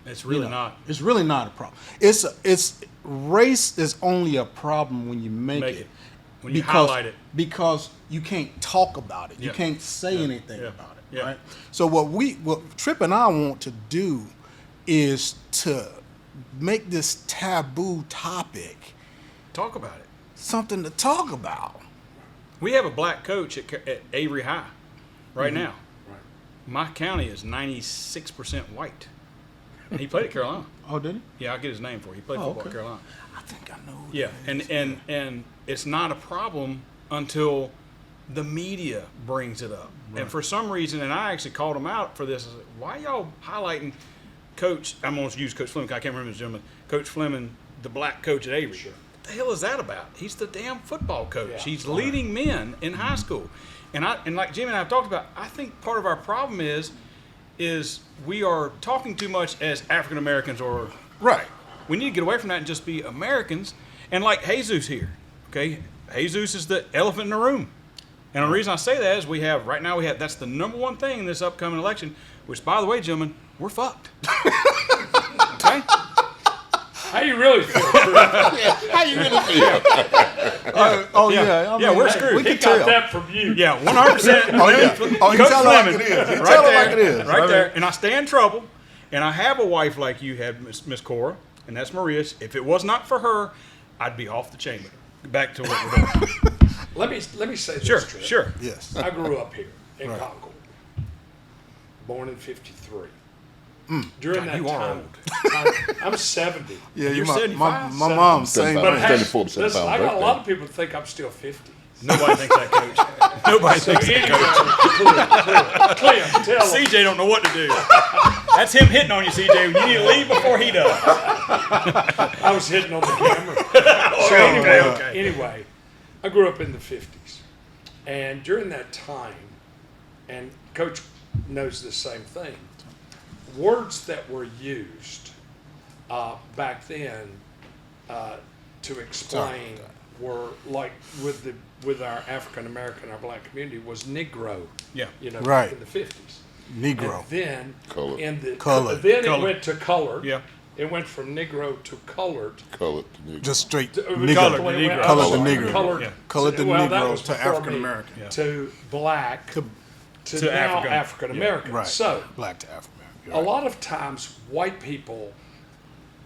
It's really You know, not. It's really not a problem. It's race is only a problem when you make it. When you highlight it. Because you can't talk about it. You Yeah. can't say Yeah. anything Yeah. about it. Yeah. Right? So what Tripp and I want to do is to make this taboo topic Talk about it. something to talk about. We have a black coach at Avery High right now. Right. My county is 96% white. And he played at Carolina. Oh, did he? Yeah, I'll get his name for you. He played Oh, football okay. at Carolina. I think I know. who Yeah, that is. and it's not a problem until the media brings it up. And for some reason, and I actually called him out for this. I said, why y'all highlighting Coach? I'm going to use Coach Fleming. I can't remember his gentleman. Coach Fleming, the black coach at Avery. Sure. What the hell is that about? He's the damn football coach. Yeah. He's leading men in high school. And like Jimmy and I have talked about, I think part of our problem is we are talking too much as African Americans, or Right. we need to get away from that and just be Americans. And like Jesus here, okay? Jesus is the elephant in the room. And the reason I say that is right now that's the number one thing in this upcoming election, which, by the way, gentlemen, we're fucked. Okay? How you really feel? How you really feel? Yeah, we're screwed. We He can got tell. that from you. Yeah, 100%. Oh, yeah. Oh, he Coach tell it like Fleming. it is. He Right tell it there, like it is. Right I there. mean- And I stay in trouble, and I have a wife like you had, Miss Cora, and that's Maria. If it was not for her, I'd be off the chain with her. back to what we're doing. Let me say this. Sure, Trip. sure. Yes. I grew up here in Right. Concord. Born in '53. During that you are time, I'm 70. Yeah, You're my 75? mom's same. But But hey, hey, 74% listen, I got a birthday. lot of people that think I'm still 50. Nobody thinks that, Coach. Nobody So thinks anyway, that, Coach. Clem, tell them. CJ don't know what to do. That's him hitting on you, CJ. You need to leave before he does. I was hitting on the camera. So anyway, I grew up in the 50s. And during that time, and Coach knows the same thing, words that were used back then to explain were like with our African American, our black community was Negro. Yeah. You know, Right. in the 50s. Negro. And then Colored. in the Colored. then Colored. it went to colored. Yeah. It went from Negro to colored. Colored to Negro. Just straight Colored Negro. Colored to Colored Negro. Colored to Negro. Colored, Yeah. Colored to well, that Negro was to before African me, American. Yeah. to black to to now African. African American. Right. So Black to African American. a lot of times white people,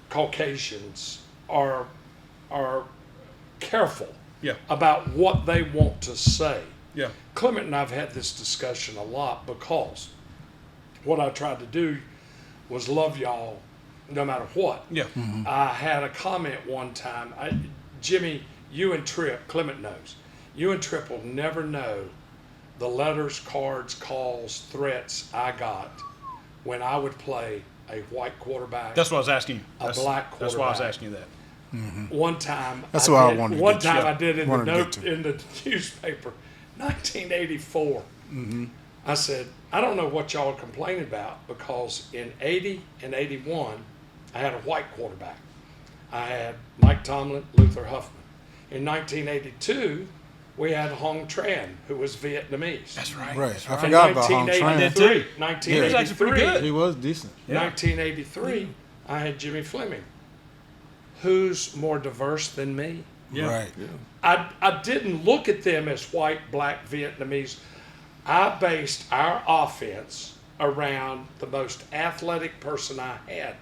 Caucasians, are careful Yeah. about what they want to say. Yeah. Clement and I've had this discussion a lot because what I tried to do was love y'all no matter what. Yeah. I had a comment one time. Jimmy, you and Tripp, Clement knows, you and Tripp will never know the letters, cards, calls, threats I got when I would play a white quarterback. That's what I was asking you. black That's why I was quarterback. asking you that. One time, That's what I wanted to One get to. time Yeah. I did in the Wanted to note get to. in the newspaper, 1984. Mm-hmm. I said, I don't know what y'all are complaining about because in 80 and 81, I had a white quarterback. I had Mike Tomlin, Luther Huffman. In 1982, we had Hong Tran, who was Vietnamese. That's right. Right. That's I right. forgot about Hong Tran. 1983, He was actually pretty good. He was decent. Yeah. 1983, I had Jimmy Fleming. Who's more diverse than me? Yeah. Right. I didn't look at them as white, black, Vietnamese. I based our offense around the most athletic person I had.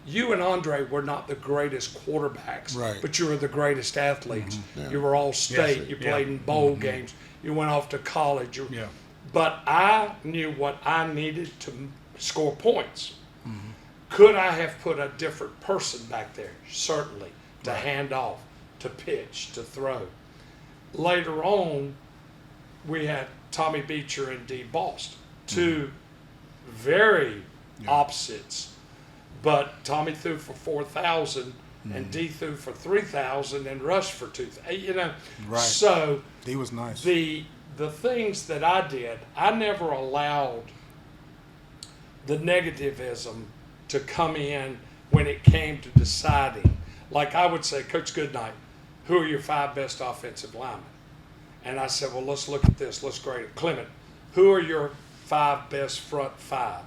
You and Andre were not the greatest quarterbacks, Right. but you were the greatest athletes. Yeah. You were all state. Yes. You Yeah. played in bowl games. You went off to college. Yeah. But I knew what I needed to score points. Could I have put a different person back there? Certainly. To hand off, to pitch, to throw. Later on, we had Tommy Beecher and D. P.O.A.S.T. Two very opposites. But Tommy threw for 4,000 and D threw for 3,000 and rushed for 2,000. You know, Right. so He was nice. the things that I did, I never allowed the negativism to come in when it came to deciding. Like I would say, Coach Goodnight, who are your 5 best offensive linemen? And I said, well, let's look at this. Let's grade it. Clement, who are your 5 best front 5?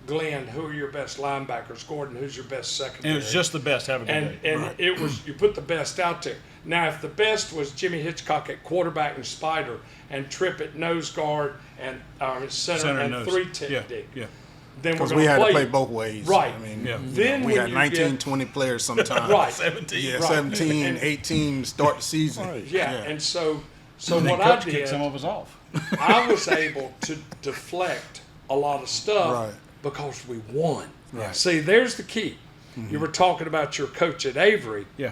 Glenn, who are your best linebackers? Gordon, who's your best secondary? And it was just the best. Have a good And day. it was, you put the best out there. Now, if the best was Jimmy Hitchcock at quarterback and Spider, and Tripp at nose guard and center and nose. 3 Yeah. technique, Yeah. then we're Because going we to had play to play both ways. Right. I mean, Yeah. Then we when had you 19, get- 20 players sometimes. Right. 17. Yeah, Right. 17, And- 18 start the season. Right. Yeah, and so And then what I Coach kicked did, some of us off. I was able to deflect a lot of stuff Right. because we won. Right. See, there's the key. You were talking about your coach at Avery. Yeah.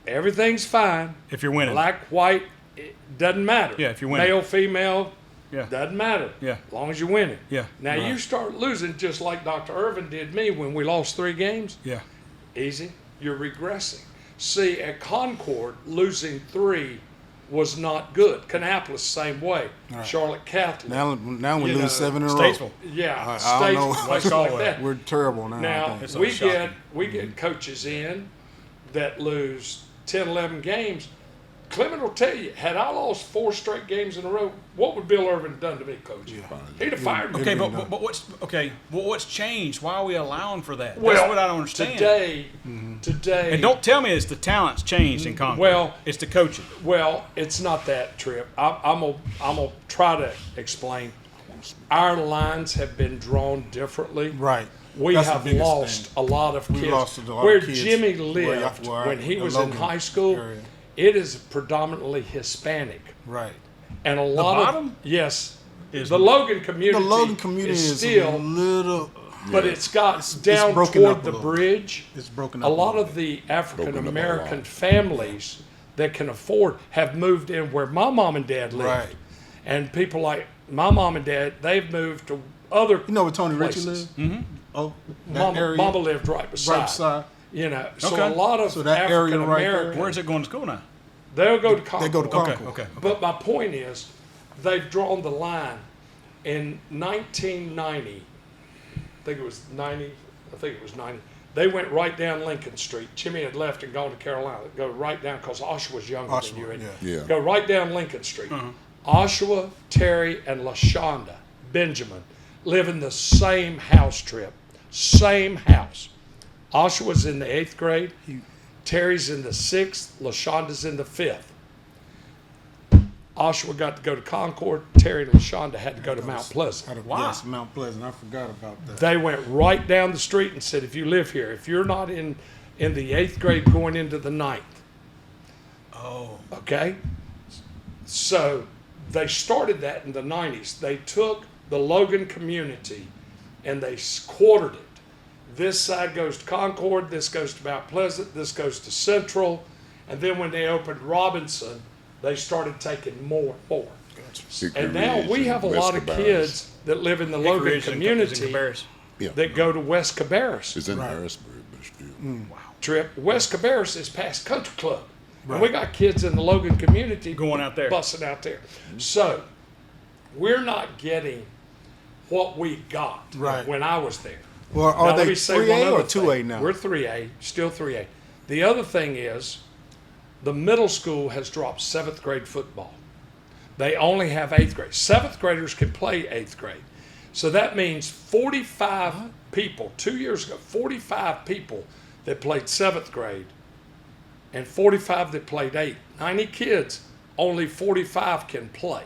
Everything's fine. If you're winning. Black, white, it doesn't matter. Yeah, if you're winning. Male, female, Yeah. doesn't matter. Yeah. As long as you're winning. Yeah. Now you start losing just like Dr. Irvin did me when we lost 3 games. Yeah. Easy. You're regressing. See, at Concord, losing 3 was not good. Kannapolis, same way. Charlotte Catholic. Now we You lose know, 7 in a row. Statesville. Yeah, I don't states, know. places like that. We're terrible now. I Now think. we shocking. get coaches in that lose 10, 11 games. Clement will tell you, had I lost 4 straight games in a row, what would Bill Irvin have done to me, Coach? He'd have fired me. Okay, been but, done. but what's okay? Well, what's changed? Why are we allowing for that? Well, That's what I don't understand. Today, And don't tell me it's the talent's changed in Concord. Well- it's the coaching. well, it's not that, Trip. I'm gonna try to explain. Our lines have been drawn differently. Right. We That's the have biggest lost thing. a lot of We kids. lost a lot of Where kids Jimmy where- lived where when he the was in Logan high school, area. it is predominantly Hispanic. Right. And a lot bottom of yes, is the Logan community. The Logan community is still, a little. but it's got down broken toward up a the little. bridge. It's broken A up a lot little of the African Broken up a American lot. families that can afford have moved in where my mom and dad lived. Right. And people like my mom and dad, they've moved to other You know where Tony Ritchie places. lives? Mm-hmm. Oh, that Mama, area. Mama lived right beside. Right beside. You know, so Okay. a lot of So that area African right there- Americans, Where's it going to school now? they'll go to Concord. They go to Concord. Okay. But my point is, they've drawn the line. In 1990, I think it was 90, they went right down Lincoln Street. Jimmy had left and gone to Carolina. Go right down, because Oshawa was younger than you. Oshawa, And yeah. Go right down Lincoln Street. Oshawa, Terry, and LaShonda Benjamin live in the same house, Trip. Same house. Oshawa's in the 8th grade. Terry's in the 6th. LaShonda's in the 5th. Oshawa got to go to Concord. Terry and LaShonda had to go to Mount Pleasant. Yes, Mount Pleasant. I forgot about that. They went right down the street and said, if you live here, if you're not in the 8th grade going into the 9th. Oh. Okay? So they started that in the 90s. They took the Logan community and they quartered it. This side goes to Concord, this goes to Mount Pleasant, this goes to Central. And then when they opened Robinson, they started taking more and more. And now we have a lot of kids that live in the Logan Ridge community Yeah. that go to West Cabarrus. It's in Harrisburg, but still. Trip. West Cabarrus is past Country Club. And we got kids in the Logan community Going out there. busting out there. So we're not getting what we got Right. when I was there. Well, are Now, let they me say one 3A or other 2A thing. now? We're 3A, still 3A. The other thing is the middle school has dropped 7th grade football. They only have 8th grade. 7th graders can play 8th grade. So that means 45 people, 2 years ago, 45 people that played 7th grade and 45 that played 8th. 90 kids, only 45 can play.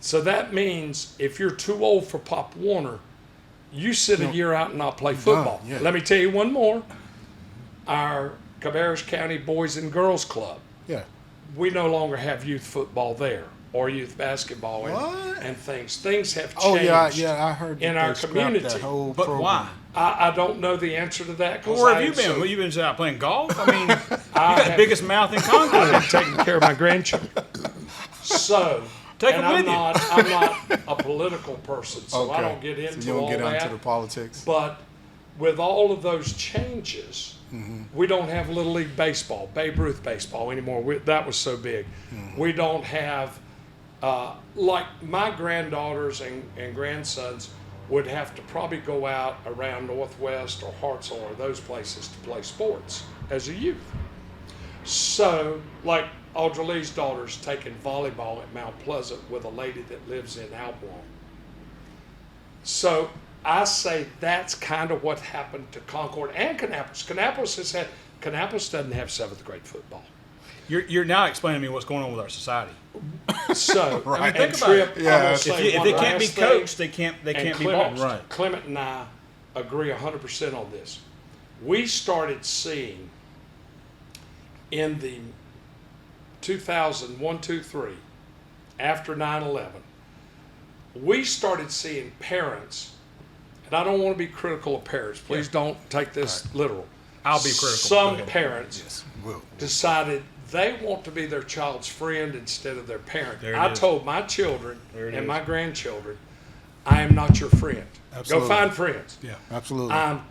So that means if you're too old for Pop Warner, you sit a year out and not play football. yeah. Let me tell you one more. Our Cabarrus County Boys and Girls Club, Yeah. we no longer have youth football there or youth basketball What? and things. Things have changed. Oh yeah, I heard that in they our scrapped community. That whole But program. why? I don't know the answer to that. 'Cause Where I have you am been? so- Well, you've been out playing golf? I mean, you I got the have- biggest mouth in I've Concord. been taking care of my grandchildren. So, Take and them with you. I'm not a political person, so I Okay. don't get So into you don't all get that. onto the politics. But with all of those changes, we don't have Little League Baseball, Babe Ruth Baseball anymore. That was so big. We don't have, like my granddaughters and grandsons would have to probably go out around Northwest or Hartselle or those places to play sports as a youth. So, like Audrey Lee's daughter's taking volleyball at Mount Pleasant with a lady that lives in Outlaw. So I say that's kind of what happened to Concord and Kannapolis. Kannapolis doesn't have 7th grade football. You're now explaining to me what's going on with our society. So, Right. I mean, and think about it. Trip, Yeah, I'm gonna if say If one they can't be last thing, coached, they can't and be Clement, bossed. Right. Clement and I agree 100% on this. We started seeing in the 2001, 2, 3, after 9/11, we started seeing parents, and I don't want to be critical of parents. Please don't take this literal. I'll be critical. Go Some ahead. parents decided they want to be their child's friend instead of their parent. There it I is. told my children There it and is. my grandchildren, I am not your friend. Absolutely. Go find friends. Yeah. Absolutely. I'm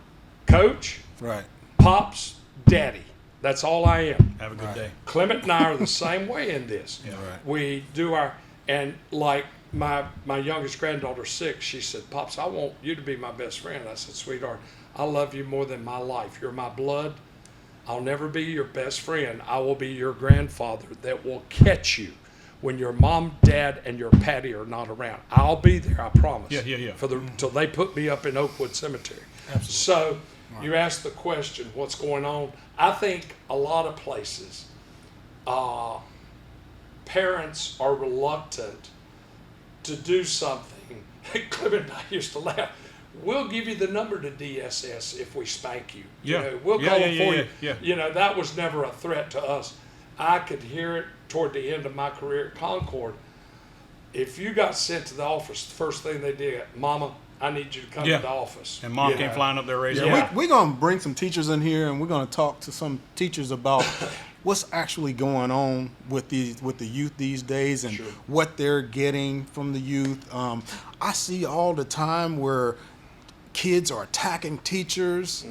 coach, Right. pops, daddy. That's all I am. Have a good day. Clement and I are the same way in this. Yeah. Right. We do our, and like my youngest granddaughter, 6, she said, Pops, I want you to be my best friend. I said, sweetheart, I love you more than my life. You're my blood. I'll never be your best friend. I will be your grandfather that will catch you when your mom, dad, and your Patty are not around. I'll be there, I promise. Yeah. Till they put me up in Oakwood Cemetery. So you asked the question, what's going on? I think a lot of places, parents are reluctant to do something. Clement and I used to laugh. We'll give you the number to DSS if we spank you. Yeah. You know, we'll Yeah, call yeah, them for yeah, you. yeah. You know, that was never a threat to us. I could hear it toward the end of my career at Concord. If you got sent to the office, the first thing they did, Mama, I need you to come Yeah. to the office. And mom You came know? flying up there raising. Yeah. We're going to bring some teachers in here, and we're going to talk to some teachers about what's actually going on with the youth these days and Sure. what they're getting from the youth. I see all the time where kids are attacking teachers.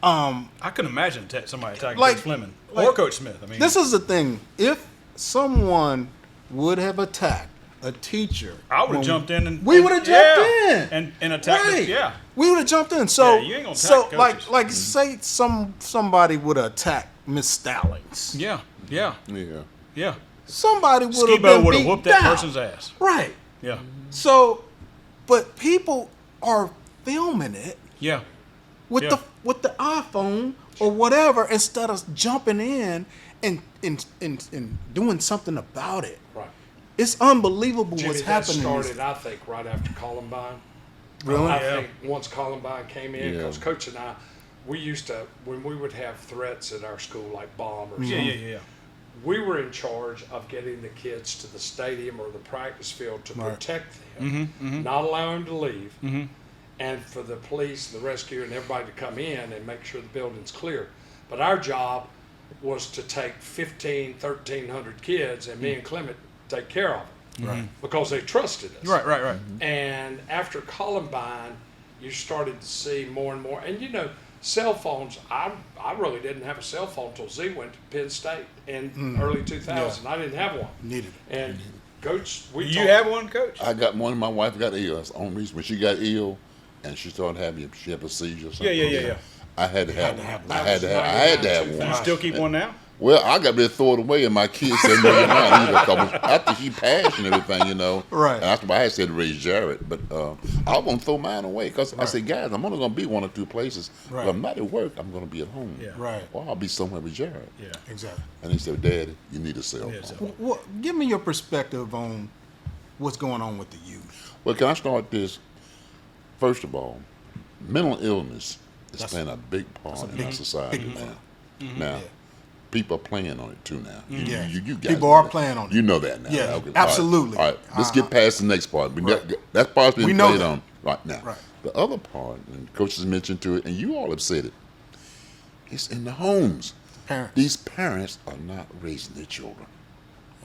I couldn't imagine somebody attacking Like- Coach Fleming like- or Coach Smith. I mean, This is the thing. If someone would have attacked a teacher, I would have when jumped in and we would have jumped in and attacked. Right. Yeah. We would have jumped in. So, Yeah, you ain't gonna so attack like, coaches. like say somebody would have attacked Miss Stallings. Yeah. Yeah. Yeah. Yeah. Somebody would have Ski-Bo been would have beat whooped that down. person's ass. Right. Yeah. So, but people are filming it Yeah. with Yeah. with the iPhone or whatever instead of jumping in and doing something about it. Right. It's unbelievable Jimmy, what's that happening. started, I think, right after Columbine. Really? I Yeah. think once Columbine came in, Yeah. because Coach and I, we used to, when we would have threats at our school, like bomb or Yeah. something, Yeah. we were in charge of getting the kids to the stadium or the practice field to protect them, not allow them to leave, and for the police, the rescue, and everybody to come in and make sure the building's clear. But our job was to take 1,300 kids, and me and Clement take care of them, Right. because they trusted us. Right. And after Columbine, you started to see more and more. And you know, cell phones, I really didn't have a cell phone until Z went to Penn State in early 2000. I didn't have one. Needed it. And Coach, we Do you talked- have one, Coach? I got one. My wife got ill. That's the only reason. When she got ill, and she started having, she had a seizure. Or something. Yeah. I had to have one. I That had was to have. I had to have 99, one. You still keep one now? Well, I got ready to throw it away, and my kids said, "No, you're not." Either. After she passed and everything, you know. Right. And that's why I said to raise Jared, but I was gonna throw mine away because I said, "Guys, I'm only gonna be one or two places. Right. If I'm not at work, I'm gonna be at home. Yeah. Right. Or I'll be somewhere with Jared." Yeah. Exactly. And he said, "Dad, you need a cell Yeah, phone." so- Give me your perspective on what's going on with the youth. Well, can I start this? First of all, mental illness is That's- playing a big part in our society big now. part. Now, people are playing on it too now. Yeah. You guys People know are that. playing on it. You know that now. Yeah, Okay, all right. absolutely. All right, let's get past the next part. That part's been We know played that. on right now. Right. The other part, and Coach has mentioned to it, and you all have said it, it's in the homes. Parents. These parents are not raising their children.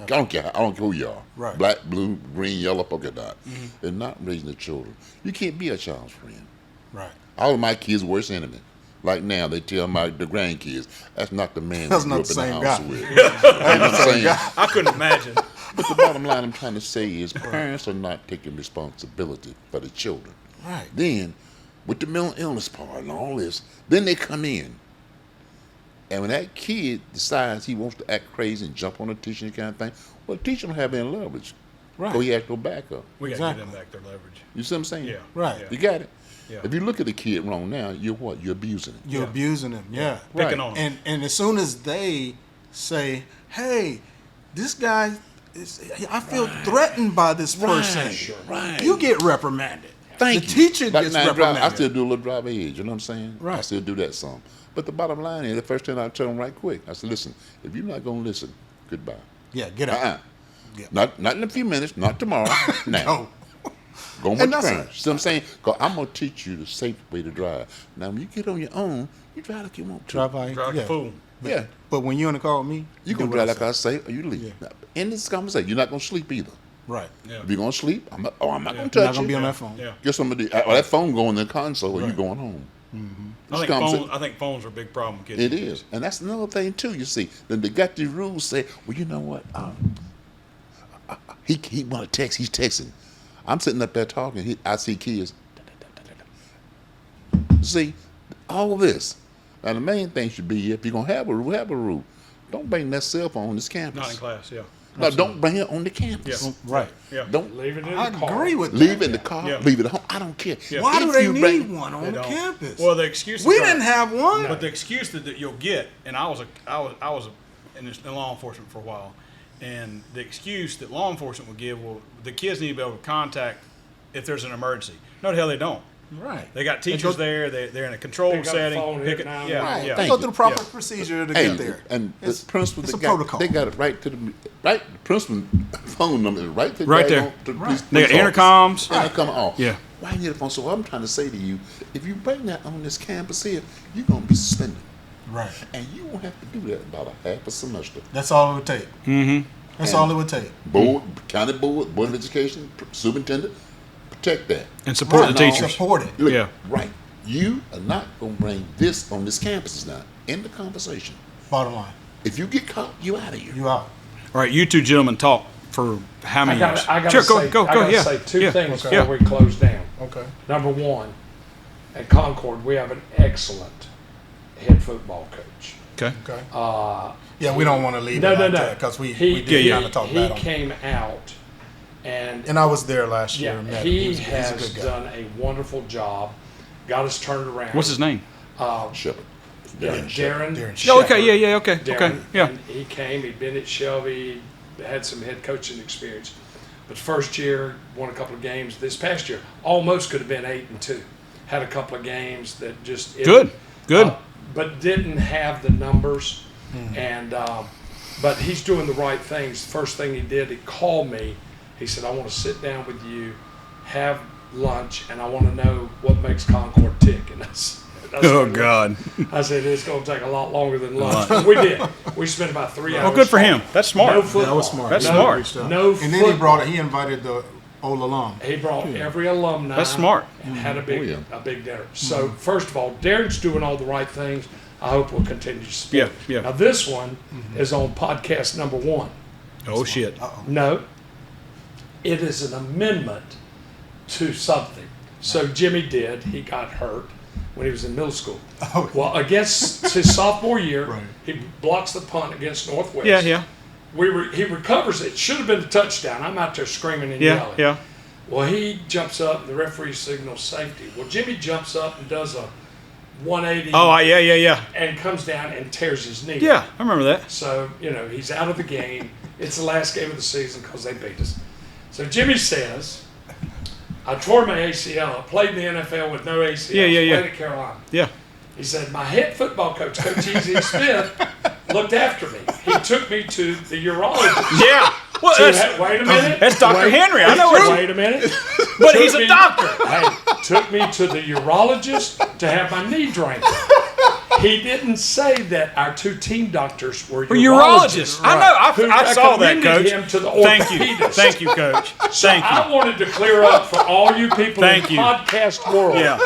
I don't care who you are. Right. Black, blue, green, yellow, polka dot. They're not raising their children. You can't be a child's friend. Right. All of my kids' worst enemy. Like now, they tell the grandkids, that's not the man That's we not grew up the in same the house guy. with. You know what I'm saying? I couldn't imagine. But the bottom line I'm trying to say is parents are not taking responsibility for the children. Right. Then, with the mental illness part and all this, then they come in. And when that kid decides he wants to act crazy and jump on a teacher and kind of thing, well, the teacher don't have any leverage. Right. So he has to go back up. We got to Exactly. give them back their leverage. You see what I'm saying? Yeah. Right. Yeah. You got it? Yeah. If you look at the kid wrong now, you're what? You're abusing it. You're Yeah. abusing them. Yeah. Picking on them. And as soon as they say, "Hey, this guy I feel threatened by this person," Right. you get reprimanded. Thank the you. teacher Like gets now, reprimanded. I still do a little drive age, you know what I'm saying? I Right. still do that some. But the bottom line is, the first thing I tell them right quick, I said, listen, if you're not going to listen, goodbye. Yeah, get out. Uh-uh. Yeah. Not in a few minutes, not tomorrow, now. No. Go with And your that's parents. See what I'm saying? Because I'm going to teach you the safe way to drive. Now, when you get on your own, you drive like you want to. Drive like, Drive like yeah. a fool. Yeah. But when you're in the car with me, You do can what drive I like I say, or you leave. Yeah. Now, in this conversation, you're not going to sleep either. Right. Yeah. If you're going to sleep, I'm not going to You're touch not gonna you. be on that phone. Yeah. Guess somebody, that phone going in the console, or you going home. I think phones are a big problem. Kids. It is, and that's another thing too. You see, then they got these rules say, well, you know what? He want to text. He's texting. I'm sitting up there talking. I see kids. See, all this. Now the main thing should be, if you're gonna have a rule. Don't bring that cell phone on this campus. Not in class. Yeah. No, don't bring it on the campus. Yeah. Right. Yeah. Don't Leave it in I the car. agree with leave it that. in the car. Yeah. Leave it at home. I don't care. Yeah. Why If do they you need bring- one on They the don't. campus? Well, the excuse. we didn't have one. But the excuse that you'll get, and I was in law enforcement for a while, and the excuse that law enforcement would give, well, the kids need to be able to contact if there's an emergency. No, the hell they don't. Right. They got teachers there. They're in a controlled Pick up the setting. phone, hit now. Yeah, Right. yeah. They go through the proper procedure to get there. And the It's- principal, it's they a got, protocol. they got it right to the principal phone number is right there. Right there. To the Right. police They got office. intercoms. Intercom off. Yeah. Why you need a phone? So what I'm trying to say to you, if you bring that on this campus here, you're gonna be suspended, Right. and you won't have to do that about a half a semester. That's all it would take. Mm-hmm. That's all it would take. Board, county board, board of education, superintendent, protect that. And support Right. the teachers. Support it. Look, Yeah. right. You are not gonna bring this on this campus now in the conversation. Bottom line. If you get caught, you out of here. You out. All right, you two gentlemen talk for how many years? I gotta Sure, say, go. I gotta Yeah. say two Yeah. things Okay. before we close down. Okay. Number one, at Concord, we have an excellent head football coach. Okay. Okay. Uh, Yeah, we don't want to leave no, it no, like no. that because we He- did yeah, kind of talk he about him. came out and And I was there last year. yeah, and met him. he He's a has good guy. done a wonderful job. Got us turned around. What's his name? Shepherd. Yeah, Shepherd. Darren. Darren Oh, okay. Shepherd. Yeah. Okay. Darren, Okay. Yeah. and he came. He'd been at Shelby, had some head coaching experience, but first year won a couple of games. This past year, almost could have been 8-2. Had a couple of games that just Good. but didn't have the numbers. And but he's doing the right things. First thing he did, he called me. He said, "I want to sit down with you, have lunch, and I want to know what makes Concord tick." And that's Oh God. I said, it's going to take a lot longer than lunch. And we did. We spent about 3 hours. Well, good for him. That's smart. No football. That was smart. That's Yeah, smart. great stuff. No And then he football. he invited the old alum. He brought every alumni. That's smart. And had a big, Oh, yeah. a big dinner. So first of all, Darren's doing all the right things. I hope we'll continue to support. Yeah, yeah. Now this one is on podcast number 1. Oh shit. No, it is an amendment to something. So Jimmy did. He got hurt when he was in middle school. Oh. Well, against his sophomore year, Right. he blocks the punt against Northwest. Yeah. Yeah. He recovers it. Should have been a touchdown. I'm out there screaming and Yeah. yelling. Yeah. Well, he jumps up, and the referee signals safety. Well, Jimmy jumps up and does a 180 Oh, yeah. and comes down and tears his knee. Yeah. I remember that. So, he's out of the game. It's the last game of the season because they beat us. So Jimmy says, I tore my ACL. I played in the NFL with no ACL. Yeah. Played at Carolina. Yeah. He said, my head football coach, Coach E.Z. Smith, looked after me. He took me to the urologist. Yeah. Well, Wait a minute. that's Dr. Henry. I know it. Wait a minute. But he's a doctor. Hey, took me to the urologist to have my knee drained. He didn't say that our two team doctors were Urologist. urologists. I know. I saw that, recommended Coach. him to the Thank you. orthopedist. Thank you, Coach. Thank you. I wanted to clear up for all you people Thank in you. the podcast world. Yeah.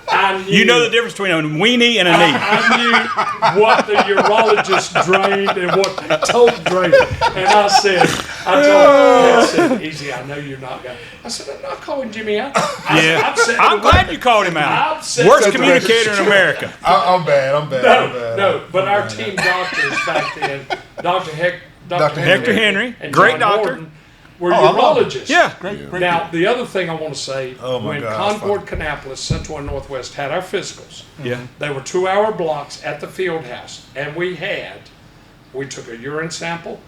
I knew, You know the difference between a weenie and a knee. I knew what the urologist drained and what they told drained. And I told him, Easy, I know you're not going to. I said, I'm not calling Jimmy out. Yeah. I'm glad you called him out. I've said Worst the communicator in America. I'm bad. No, but our team doctors back then, Dr. Hector Henry, and great John doctor. Morton, were I love him. urologists. Yeah. Great. Now, the other thing I want to say, Oh, my when God, Concord, Kannapolis, Central, and Northwest had our physicals, Yeah. they were 2-hour blocks at the field house. And we took a urine sample,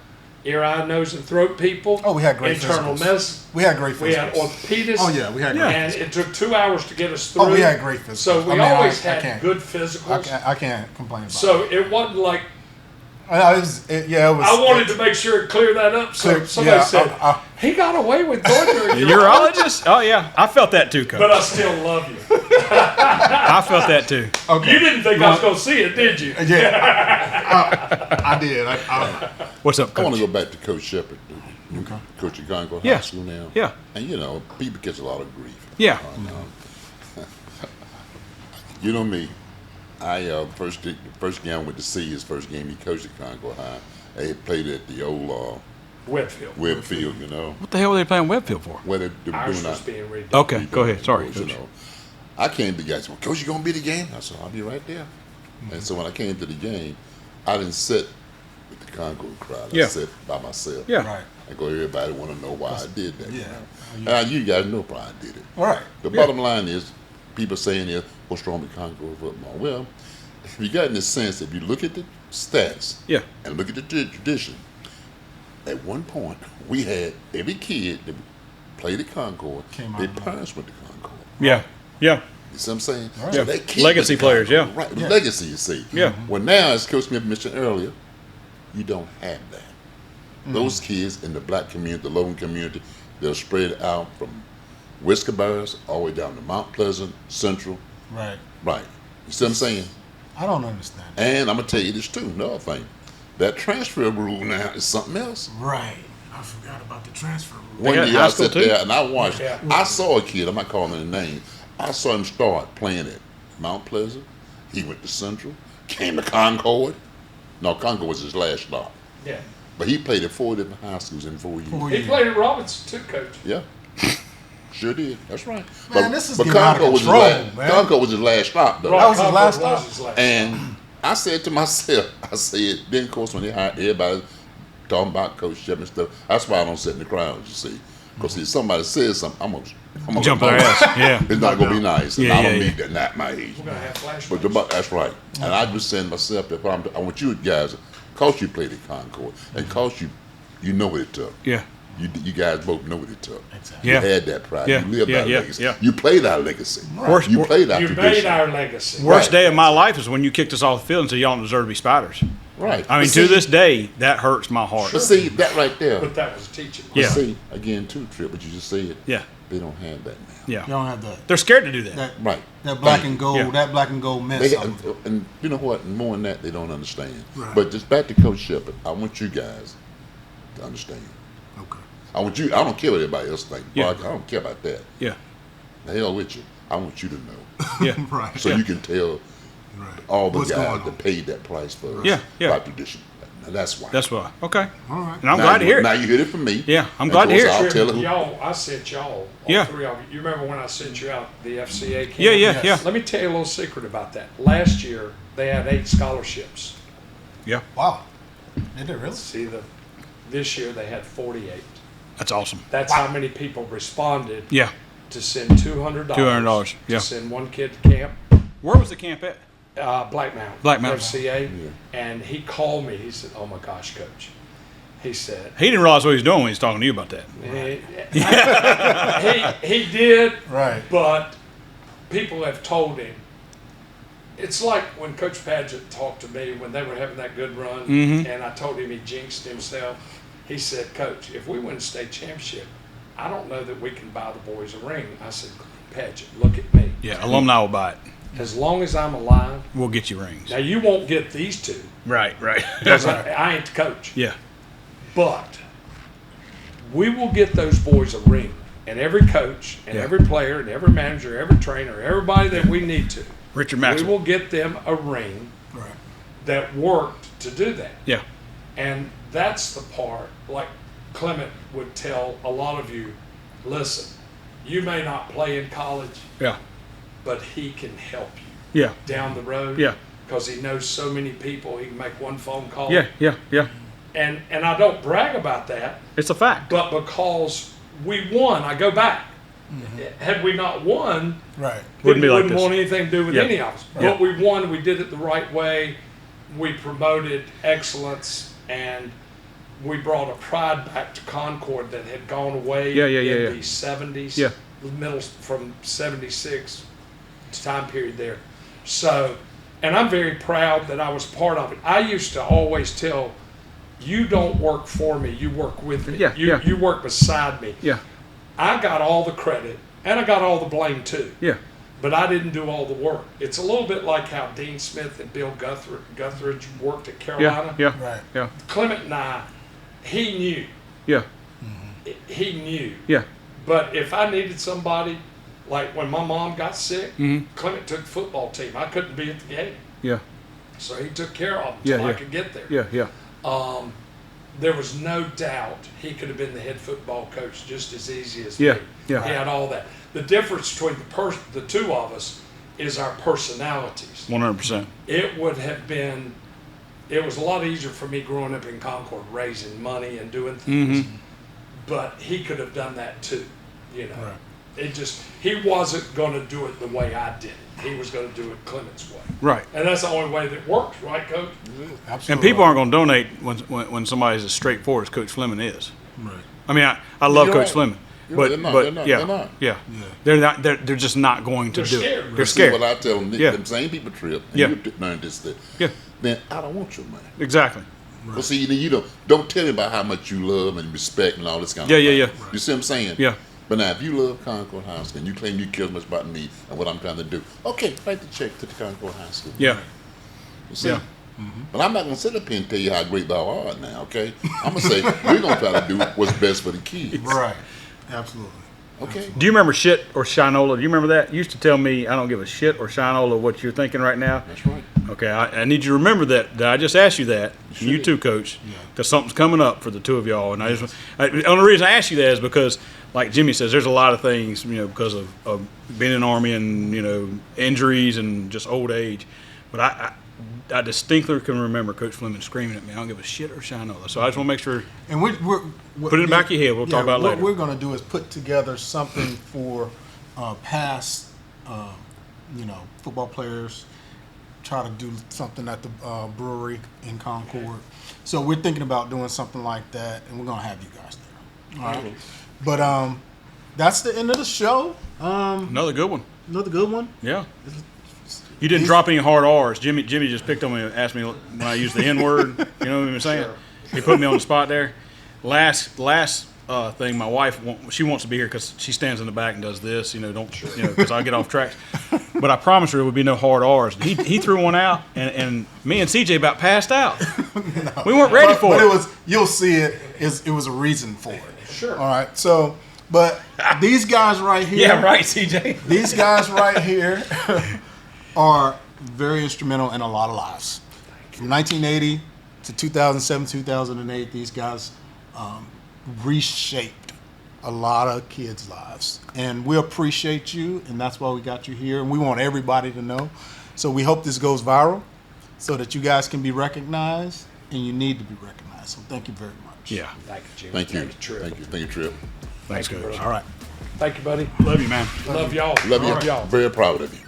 ear, eye, nose, and throat people. Oh, we had great internal physicals. medicine. We had great We had physicals. orthopedists. Oh, yeah, we had great And it took 2 hours to get us through. Oh, we had great physicals. So we I mean, always I had can't- good physicals. I can't complain about it. So it wasn't like, It was. I wanted to make sure it cleared that up. So Clear- somebody yeah, said, he got away with going to a The urologist? Oh, yeah. I felt that too, Coach. but I still love you. I felt that too. Okay. You didn't think I was going to see it, did you? Yeah. I did. What's up, I want Coach? to go back to Coach Shepherd, Coach at Concord Yeah. High School now. Yeah. And people catch a lot of grief. Yeah. You know me. I first game I went to see his first game he coached at Concord High. They played at the old Whitfield. Webb Field, What the hell were they playing Webfield for? where they were Ours doing was that. being redone. Okay, go ahead. Sorry, You Coach. know, I came to the guy. Said, Coach, you gonna be the game? I said, I'll be right there. And so when I came to the game, I didn't sit with the Concord crowd. Yeah. I sat by myself. Yeah. Right. I go, everybody want to know why I did that. Yeah. And you guys know why I did it. All right. The bottom line is, people saying is, what's wrong with Concord football? Well, if you got in the sense, if you look at the stats Yeah. and look at the tradition, at one point, we had every kid that played at Concord, Came out their of that. parents went to Concord. Yeah. Yeah. You see what I'm saying? Right. So Yeah. they keep Legacy with the players, Concord. yeah. Right, Yeah. legacy, you see. Yeah. Well, now, as Coach Smith mentioned earlier, you don't have that. Those kids in the black community, the low community, they're spread out from Whisker Bars all the way down to Mount Pleasant, Central. Right. Right. You see what I'm saying? I don't understand. And I'm going to tell you this too, another thing. That transfer rule now is something else. Right. I forgot about the transfer rule. One got year high I school sat too? there and I watched. Yeah. I saw a kid. I'm not calling his name. I saw him start playing at Mount Pleasant. He went to Central. Came to Concord. No, Concord was his last stop. Yeah. But he played at 4 different high schools in 4 years. 4 He years. played at Robinson too, Coach. Yeah. Sure did. That's right. Man, this is getting out of was control, his last, man. Concord was his last stop, though. Right, That was his Concord last was stop? his last And I said to myself, I said, then of course when they hired everybody talking about Coach Shep and stuff, that's why I don't sit in the crowd, you see. Because if somebody says something, I'm gonna Jump their ass. Yeah. It's not gonna be nice. And Yeah, I don't yeah, need that, not my age. We're gonna have flashbacks. But that's right. And I just saying to myself, if I want you guys, cause you played at Concord, and cause you know what it took. Yeah. You guys both know what it took. Exactly. Yeah. You had that pride. Yeah. You lived Yeah, our yeah, legacy. yeah. You played our legacy. Worst- You played our You made tradition. our legacy. Worst Right. day of my life is when you kicked us off the field and said y'all don't deserve to be Spiders. Right. I mean, But to see- this day, that hurts my heart. But see, that right there. But that was teaching. But Yeah. see, again, too, Trip, but you just said Yeah. they don't have that now. Yeah. You don't have that. They're scared to do that. That, Right. that black Thank and you. gold. Yeah. That black and gold meant They, something. and you know what? More than that, they don't understand. Right. But just back to Coach Shepard, I want you guys to understand. Okay. I want you. I don't care what everybody else thinks. Yeah. I don't care about that. Yeah. The hell with you. I want you to know, Yeah. Right. so you can tell Right. all the What's guys going on? that paid that price for us. Yeah, yeah. By tradition. And that's why. That's why. Okay. All right. And I'm Now glad to you- hear Now it. you heard it from me. Yeah, I'm And glad of to hear course, it. I'll tell it who. Y'all, I sent y'all, all Yeah. three of you. You remember when I sent you out the FCA camp? Yeah, yeah, Yes. yeah. Let me tell you a little secret about that. Last year, they had 8 scholarships. Yeah. Wow. Did it really? This year, they had 48. That's awesome. That's how many people responded Yeah. to send $200. $200, yeah. To send one kid to camp. Where was the camp at? Black Mountain. Black Mountain. FCA. And he called me. He said, "Oh my gosh, Coach." He said, He didn't realize what he was doing when he was talking to you about that. he did, Right. but people have told him. It's like when Coach Padgett talked to me when they were having that good run, Mm-hmm. and I told him he jinxed himself. He said, "Coach, if we win a state championship, I don't know that we can buy the boys a ring." I said, "Padgett, look at me. Yeah, alumni will buy it. As long as I'm alive, We'll get you rings. now you won't get these two Right, right. because I ain't the coach, Yeah. but we will get those boys a ring." And every coach, and Yeah. every player, and every manager, every trainer, everybody that we need to, Richard we Maxwell. will get them a ring Right. that worked to do that. Yeah. And that's the part, like Clement would tell a lot of you, listen, you may not play in college, Yeah. but he can help you Yeah. down the road. Yeah. Because he knows so many people, he can make one phone call. Yeah. Yeah. Yeah. And I don't brag about that, It's a fact. but because we won, I go back. Had we not won, Right. Wouldn't be like wouldn't this. want anything to do with Yeah. any of us. Yeah. But we won, we did it the right way. We promoted excellence, and we brought a pride back to Concord that had gone away Yeah, yeah, yeah, in yeah. the 70s, Yeah. middle from 76 time period there. So, and I'm very proud that I was part of it. I used to always tell, you don't work for me, you work with me. Yeah, yeah. You work beside me. Yeah. I got all the credit, and I got all the blame too. Yeah. But I didn't do all the work. It's a little bit like how Dean Smith and Bill Guthridge worked at Yeah. Carolina. Yeah. Right. Yeah. Clement and I, he knew. Yeah. He knew. Yeah. But if I needed somebody, like when my mom got sick, Mhm. Clement took the football team. I couldn't be at the game. Yeah. So he took care of them Yeah, until I yeah. could get there. Yeah. Yeah. There was no doubt he could have been the head football coach just as easy as Yeah, me. yeah. He had all that. The difference between the two of us is our personalities. 100%. It would have been, it was a lot easier for me growing up in Concord, raising money and doing things. Mm-hmm. But he could have done that too, you know. Right. It just, he wasn't going to do it the way I did it. He was going to do it Clement's way. Right. And that's the only way that works, right, Coach? Absolutely. And people aren't going to donate when somebody's as straightforward as Coach Fleming is. Right. I mean, I love You're Coach right. Fleming, But they're not. but They're not. yeah, They're not. yeah, they're not. They're just not going to They're do scared. it. They're See, scared. what I tell them, Yeah. them same people trip, and Yeah. you learn this, that. Yeah, Then I don't want your money. exactly. Well, see, you don't tell me about how much you love and respect and all this kind Yeah, of yeah, thing. yeah. You see what I'm saying? Yeah. But now, if you love Concord High School and you claim you care as much about me and what I'm trying to do, okay, write the check to the Concord High School. Yeah, You see? yeah. But I'm not going to sit up here and tell you how great thou art now, okay? I'm going to say, we're going to try to do what's best for the kids. Right. Absolutely. Okay? Do you remember shit or shinola? Do you remember that? You used to tell me I don't give a shit or shinola what you're thinking right now. That's right. Okay, I need you to remember that I just asked you that. And you too, Coach, because something's coming up for the two of y'all. And the only reason I ask you that is because, like Jimmy says, there's a lot of things, because of being in the Army and, injuries and just old age. But I distinctly can remember Coach Fleming screaming at me, I don't give a shit or shinola. So I just want to make sure. And we're Put it in the back of your head. We'll talk about it later. What we're going to do is put together something for past, football players. Try to do something at the brewery in Concord. So we're thinking about doing something like that, and we're going to have you guys there. All right. But that's the end of the show. Another good one. Another good one. Yeah. You didn't drop any hard R's. Jimmy just picked on me and asked me when I used the N word. You know what I'm saying? Sure. He put me on the spot there. Last thing, my wife she wants to be here because she stands in the back and does this. Because I get off track. But I promised her there would be no hard R's. He threw one out, and me and CJ about passed out. No. We weren't ready for it. But it was. You'll see it. It was a reason for it. Sure. All right. So, but these guys right here. Yeah, right, CJ. These guys right here are very instrumental in a lot of lives. From 1980 to 2007, 2008, these guys reshaped a lot of kids' lives. And we appreciate you, and that's why we got you here. And we want everybody to know. So we hope this goes viral so that you guys can be recognized, and you need to be recognized. So thank you very much. Yeah. Thank you, Jimmy. Thank you. Trip. Thank you. Thank you, Trip. Thanks, Thank you, Coach. brother. All right. Thank you, buddy. Love you, man. Love y'all. Love you. Love y'all. Very proud of you.